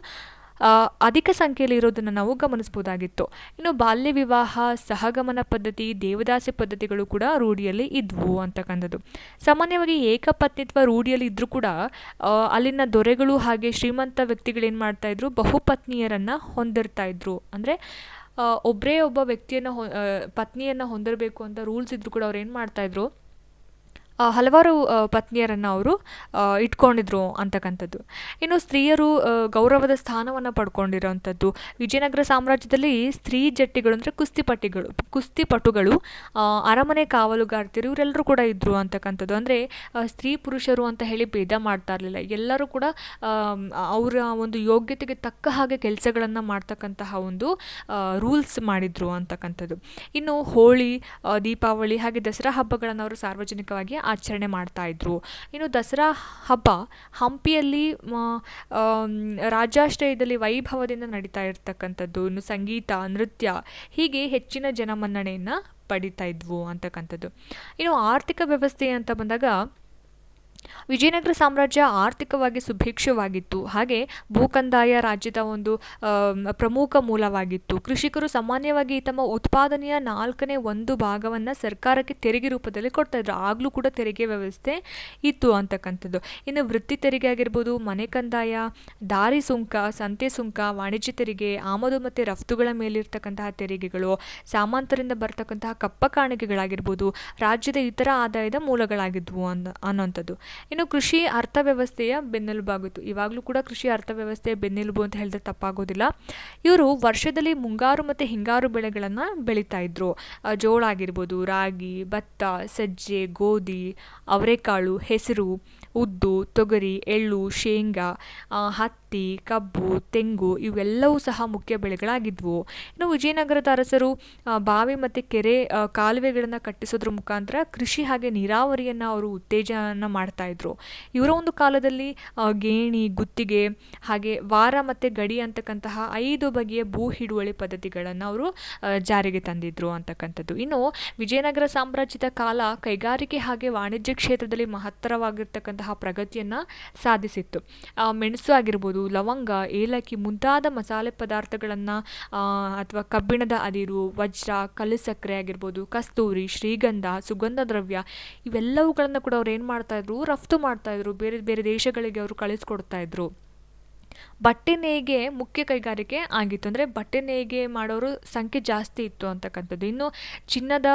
ಅಧಿಕ ಸಂಖ್ಯೆಯಲ್ಲಿ ಇರೋದನ್ನು ನಾವು ಗಮನಿಸ್ಬೋದಾಗಿತ್ತು. ಇನ್ನು ಬಾಲ್ಯ ವಿವಾಹ, ಸಹಗಮನ ಪದ್ಧತಿ, ದೇವದಾಸಿ ಪದ್ಧತಿಗಳು ಕೂಡ ರೂಢಿಯಲ್ಲಿ ಇದ್ವು ಅಂತಕ್ಕಂಥದ್ದು. ಸಾಮಾನ್ಯವಾಗಿ ಏಕಪತ್ನಿತ್ವ ರೂಢಿಯಲ್ಲಿ ಇದ್ದರೂ ಕೂಡ ಅಲ್ಲಿನ ದೊರೆಗಳು ಹಾಗೆ ಶ್ರೀಮಂತ ವ್ಯಕ್ತಿಗಳು ಏನು ಮಾಡ್ತಾಯಿದ್ರು, ಬಹುಪತ್ನಿಯರನ್ನು ಹೊಂದಿರ್ತಾ ಇದ್ರು. ಅಂದರೆ ಒಬ್ಬರೇ ಒಬ್ಬ ವ್ಯಕ್ತಿಯನ್ನು ಪತ್ನಿಯನ್ನು ಹೊಂದಿರಬೇಕು ಅಂತ ರೂಲ್ಸ್ ಇದ್ದರೂ ಕೂಡ ಅವ್ರು ಏನು ಮಾಡ್ತಾಯಿದ್ರು, ಹಲವಾರು ಪತ್ನಿಯರನ್ನು ಅವರು ಇಟ್ಕೊಂಡಿದ್ರು ಅಂತಕ್ಕಂಥದ್ದು. ಇನ್ನು ಸ್ತ್ರೀಯರು ಗೌರವದ ಸ್ಥಾನವನ್ನು ಪಡ್ಕೊಂಡಿರೋವಂಥದ್ದು. ವಿಜಯನಗರ ಸಾಮ್ರಾಜ್ಯದಲ್ಲಿ ಸ್ತ್ರೀ ಜಟ್ಟಿಗಳು ಅಂದರೆ ಕುಸ್ತಿಪಟುಗಳು, ಅರಮನೆ ಕಾವಲುಗಾರ್ತಿಯರು ಇವರೆಲ್ಲರೂ ಕೂಡ ಇದ್ದರು ಅಂತಕ್ಕಂಥದ್ದು. ಅಂದರೆ ಸ್ತ್ರೀ ಪುರುಷರು ಅಂತ ಹೇಳಿ ಭೇದ ಮಾಡ್ತಾ ಇರಲಿಲ್ಲ. ಎಲ್ಲರೂ ಕೂಡ ಅವರ ಒಂದು ಯೋಗ್ಯತೆಗೆ ತಕ್ಕ ಹಾಗೆ ಕೆಲಸಗಳನ್ನು ಮಾಡ್ತಕ್ಕಂತಹ ಒಂದು ರೂಲ್ಸ್ ಮಾಡಿದ್ರು ಅಂತಕ್ಕಂಥದ್ದು. ಇನ್ನು ಹೋಳಿ, ದೀಪಾವಳಿ ಹಾಗೆ ದಸರಾ ಹಬ್ಬಗಳನ್ನು ಅವರು ಸಾರ್ವಜನಿಕವಾಗಿ ಆಚರಣೆ ಮಾಡ್ತಾ ಇದ್ರು. ಇನ್ನು ದಸರಾ ಹಬ್ಬ ಹಂಪಿಯಲ್ಲಿ ರಾಜಾಶ್ರಯದಲ್ಲಿ ವೈಭವದಿಂದ ನಡೀತಾ ಇರ್ತಕ್ಕಂಥದ್ದು. ಇನ್ನು ಸಂಗೀತ, ನೃತ್ಯ ಹೀಗೆ ಹೆಚ್ಚಿನ ಜನಮನ್ನಣೆಯನ್ನು ಪಡಿತಾ ಇದ್ವು ಅಂತಕ್ಕಂಥದ್ದು. ಇನ್ನು ಆರ್ಥಿಕ ವ್ಯವಸ್ಥೆ ಅಂತ ಬಂದಾಗ ವಿಜಯನಗರ ಸಾಮ್ರಾಜ್ಯ ಆರ್ಥಿಕವಾಗಿ ಸುಭಿಕ್ಷವಾಗಿತ್ತು. ಹಾಗೆ ಭೂಕಂದಾಯ ರಾಜ್ಯದ ಒಂದು ಪ್ರಮುಖ ಮೂಲವಾಗಿತ್ತು. ಕೃಷಿಕರು ಸಾಮಾನ್ಯವಾಗಿ ತಮ್ಮ ಉತ್ಪಾದನೆಯ 1/4 ಭಾಗವನ್ನು ಸರ್ಕಾರಕ್ಕೆ ತೆರಿಗೆ ರೂಪದಲ್ಲಿ ಕೊಡ್ತಾ ಇದ್ರು. ಆಗಲೂ ಕೂಡ ತೆರಿಗೆ ವ್ಯವಸ್ಥೆ ಇತ್ತು ಅಂತಕ್ಕಂಥದ್ದು. ಇನ್ನು ವೃತ್ತಿ ತೆರಿಗೆ ಆಗಿರ್ಬೋದು, ಮನೆ ಕಂದಾಯ, ದಾರಿ ಸುಂಕ, ಸಂತೆ ಸುಂಕ, ವಾಣಿಜ್ಯ ತೆರಿಗೆ, ಆಮದು ಮತ್ತು ರಫ್ತುಗಳ ಮೇಲಿರ್ತಕ್ಕಂತಹ ತೆರಿಗೆಗಳು, ಸಾಮಂತರಿಂದ ಬರ್ತಕ್ಕಂತಹ ಕಪ್ಪ ಕಾಣಿಕೆಗಳಾಗಿರ್ಬೋದು ರಾಜ್ಯದ ಇತರ ಆದಾಯದ ಮೂಲಗಳಾಗಿದ್ವು ಅನ್ನೋಂಥದ್ದು. ಇನ್ನು ಕೃಷಿ ಅರ್ಥವ್ಯವಸ್ಥೆಯ ಬೆನ್ನೆಲುಬಾಗಿತ್ತು. ಇವಾಗಲೂ ಕೂಡ ಕೃಷಿ ಅರ್ಥವ್ಯವಸ್ಥೆಯ ಬೆನ್ನೆಲುಬು ಅಂತ ಹೇಳಿದ್ರೆ ತಪ್ಪಾಗೋದಿಲ್ಲ. ಇವರು ವರ್ಷದಲ್ಲಿ ಮುಂಗಾರು ಮತ್ತು ಹಿಂಗಾರು ಬೆಳೆಗಳನ್ನು ಬೆಳೀತಾ ಇದ್ರು. ಜೋಳ ಆಗಿರ್ಬೋದು, ರಾಗಿ, ಭತ್ತ, ಸಜ್ಜೆ, ಗೋಧಿ, ಅವರೆಕಾಳು, ಹೆಸರು, ಉದ್ದು, ತೊಗರಿ, ಎಳ್ಳು, ಶೇಂಗಾ, ಹತ್ತಿ, ಕಬ್ಬು, ತೆಂಗು ಇವೆಲ್ಲವೂ ಸಹ ಮುಖ್ಯ ಬೆಳೆಗಳಾಗಿದ್ವು. ಇನ್ನು ವಿಜಯನಗರದ ಅರಸರು ಬಾವಿ ಮತ್ತು ಕೆರೆ ಕಾಲುವೆಗಳನ್ನು ಕಟ್ಟಿಸೋದ್ರ ಮುಖಾಂತರ ಕೃಷಿ ಹಾಗೆ ನೀರಾವರಿಯನ್ನು ಅವರು ಉತ್ತೇಜನ ಮಾಡ್ತಾ ಇದ್ರು. ಇವರ ಒಂದು ಕಾಲದಲ್ಲಿ ಗೇಣಿ, ಗುತ್ತಿಗೆ, ಹಾಗೆ ವಾರ ಮತ್ತು ಗಡಿ ಅಂತಕ್ಕಂತಹ 5 ಬಗೆಯ ಭೂ ಹಿಡುವಳಿ ಪದ್ಧತಿಗಳನ್ನು ಅವರು ಜಾರಿಗೆ ತಂದಿದ್ರು ಅಂತಕ್ಕಂಥದ್ದು. ಇನ್ನು ವಿಜಯನಗರ ಸಾಮ್ರಾಜ್ಯದ ಕಾಲ ಕೈಗಾರಿಕೆ ಹಾಗೆ ವಾಣಿಜ್ಯ ಕ್ಷೇತ್ರದಲ್ಲಿ ಮಹತ್ತರವಾಗಿರ್ತಕ್ಕಂತಹ ಪ್ರಗತಿಯನ್ನು ಸಾಧಿಸಿತ್ತು. ಮೆಣಸು ಆಗಿರ್ಬೋದು, ಲವಂಗ, ಏಲಕ್ಕಿ ಮುಂತಾದ ಮಸಾಲೆ ಪದಾರ್ಥಗಳನ್ನು ಅಥವಾ ಕಬ್ಬಿಣದ ಅದಿರು, ವಜ್ರ, ಕಲ್ಲು ಸಕ್ಕರೆ ಆಗಿರ್ಬೋದು, ಕಸ್ತೂರಿ, ಶ್ರೀಗಂಧ, ಸುಗಂಧ ದ್ರವ್ಯ ಇವೆಲ್ಲವುಗಳನ್ನು ಕೂಡ ಅವ್ರು ಏನು ಮಾಡ್ತಾಯಿದ್ರು, ರಫ್ತು ಮಾಡ್ತಾಯಿದ್ರು. ಬೇರೆ ಬೇರೆ ದೇಶಗಳಿಗೆ ಅವರು ಕಳಿಸ್ಕೊಡ್ತಾ ಇದ್ರು. ಬಟ್ಟೆ ನೇಯ್ಗೆ ಮುಖ್ಯ ಕೈಗಾರಿಕೆ ಆಗಿತ್ತು. ಅಂದರೆ ಬಟ್ಟೆ ನೇಯ್ಗೆ ಮಾಡೋರು ಸಂಖ್ಯೆ ಜಾಸ್ತಿ ಇತ್ತು ಅಂತಕ್ಕಂಥದ್ದು. ಇನ್ನು ಚಿನ್ನದ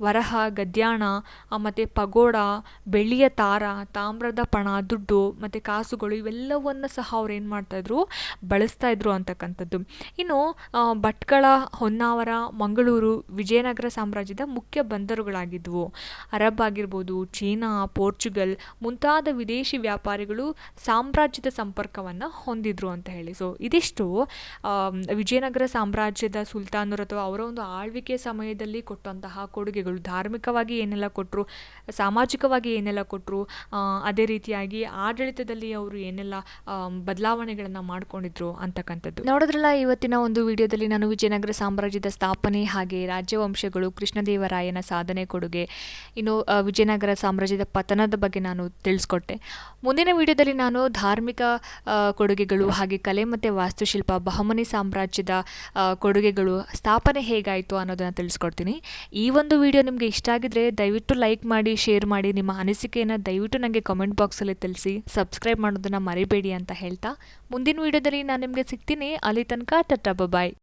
ವರಹ, ಗದ್ಯಾಣ ಮತ್ತು ಪಗೋಡ, ಬೆಳ್ಳಿಯ ತಾರ, ತಾಮ್ರದ ಪಣ, ದುಡ್ಡು ಮತ್ತು ಕಾಸುಗಳು ಇವೆಲ್ಲವನ್ನು ಸಹ ಅವ್ರು ಏನು ಮಾಡ್ತಾಯಿದ್ರು, ಬಳಸ್ತಾ ಇದ್ರು ಅಂತಕ್ಕಂಥದ್ದು. ಇನ್ನು ಭಟ್ಕಳ, ಹೊನ್ನಾವರ, ಮಂಗಳೂರು ವಿಜಯನಗರ ಸಾಮ್ರಾಜ್ಯದ ಮುಖ್ಯ ಬಂದರುಗಳಾಗಿದ್ವು. ಅರಬ್ ಆಗಿರ್ಬೋದು, ಚೀನಾ, ಪೋರ್ಚುಗಲ್ ಮುಂತಾದ ವಿದೇಶಿ ವ್ಯಾಪಾರಿಗಳು ಸಾಮ್ರಾಜ್ಯದ ಸಂಪರ್ಕವನ್ನು ಹೊಂದಿದ್ರು ಅಂತ ಹೇಳಿ. ಸೊ ಇದಿಷ್ಟು ವಿಜಯನಗರ ಸಾಮ್ರಾಜ್ಯದ ಸುಲ್ತಾನರು ಅಥವಾ ಅವರ ಒಂದು ಆಳ್ವಿಕೆ ಸಮಯದಲ್ಲಿ ಕೊಟ್ಟಂತಹ ಕೊಡುಗೆಗಳು. ಧಾರ್ಮಿಕವಾಗಿ ಏನೆಲ್ಲ ಕೊಟ್ಟರು, ಸಾಮಾಜಿಕವಾಗಿ ಏನೆಲ್ಲ ಕೊಟ್ಟರು, ಅದೇ ರೀತಿಯಾಗಿ ಆಡಳಿತದಲ್ಲಿ ಅವರು ಏನೆಲ್ಲ ಬದಲಾವಣೆಗಳನ್ನು ಮಾಡ್ಕೊಂಡಿದ್ರು ಅಂತಕ್ಕಂಥದ್ದು. ನೋಡಿದ್ರಲ್ಲ, ಇವತ್ತಿನ ಒಂದು ವಿಡಿಯೋದಲ್ಲಿ ನಾನು ವಿಜಯನಗರ ಸಾಮ್ರಾಜ್ಯದ ಸ್ಥಾಪನೆ ಹಾಗೆ ರಾಜ್ಯವಂಶಗಳು, ಕೃಷ್ಣದೇವರಾಯನ ಸಾಧನೆ, ಕೊಡುಗೆ, ಇನ್ನು ವಿಜಯನಗರ ಸಾಮ್ರಾಜ್ಯದ ಪತನದ ಬಗ್ಗೆ ನಾನು ತಿಳಿಸ್ಕೊಟ್ಟೆ. ಮುಂದಿನ ವಿಡಿಯೋದಲ್ಲಿ ನಾನು ಧಾರ್ಮಿಕ ಕೊಡುಗೆಗಳು ಹಾಗೆ ಕಲೆ ಮತ್ತು ವಾಸ್ತುಶಿಲ್ಪ, ಬಹಮನಿ ಸಾಮ್ರಾಜ್ಯದ ಕೊಡುಗೆಗಳು, ಸ್ಥಾಪನೆ ಹೇಗಾಯಿತು ಅನ್ನೋದನ್ನು ತಿಳಿಸ್ಕೊಡ್ತೀನಿ. ಈ ಒಂದು ವಿಡಿಯೋ ನಿಮಗೆ ಇಷ್ಟ ಆಗಿದ್ರೆ ದಯವಿಟ್ಟು ಲೈಕ್ ಮಾಡಿ, ಶೇರ್ ಮಾಡಿ, ನಿಮ್ಮ ಅನಿಸಿಕೆಯನ್ನು ದಯವಿಟ್ಟು ನನಗೆ ಕಮೆಂಟ್ ಬಾಕ್ಸಲ್ಲಿ ತಿಳಿಸಿ. ಸಬ್ಸ್ಕ್ರೈಬ್ ಮಾಡೋದನ್ನು ಮರಿಬೇಡಿ ಅಂತ ಹೇಳ್ತಾ ಮುಂದಿನ ವಿಡಿಯೋದಲ್ಲಿ ನಾನು ನಿಮಗೆ ಸಿಗ್ತೀನಿ. ಅಲ್ಲಿ ತನಕ ಟಾಟಾ ಬಾಯ್.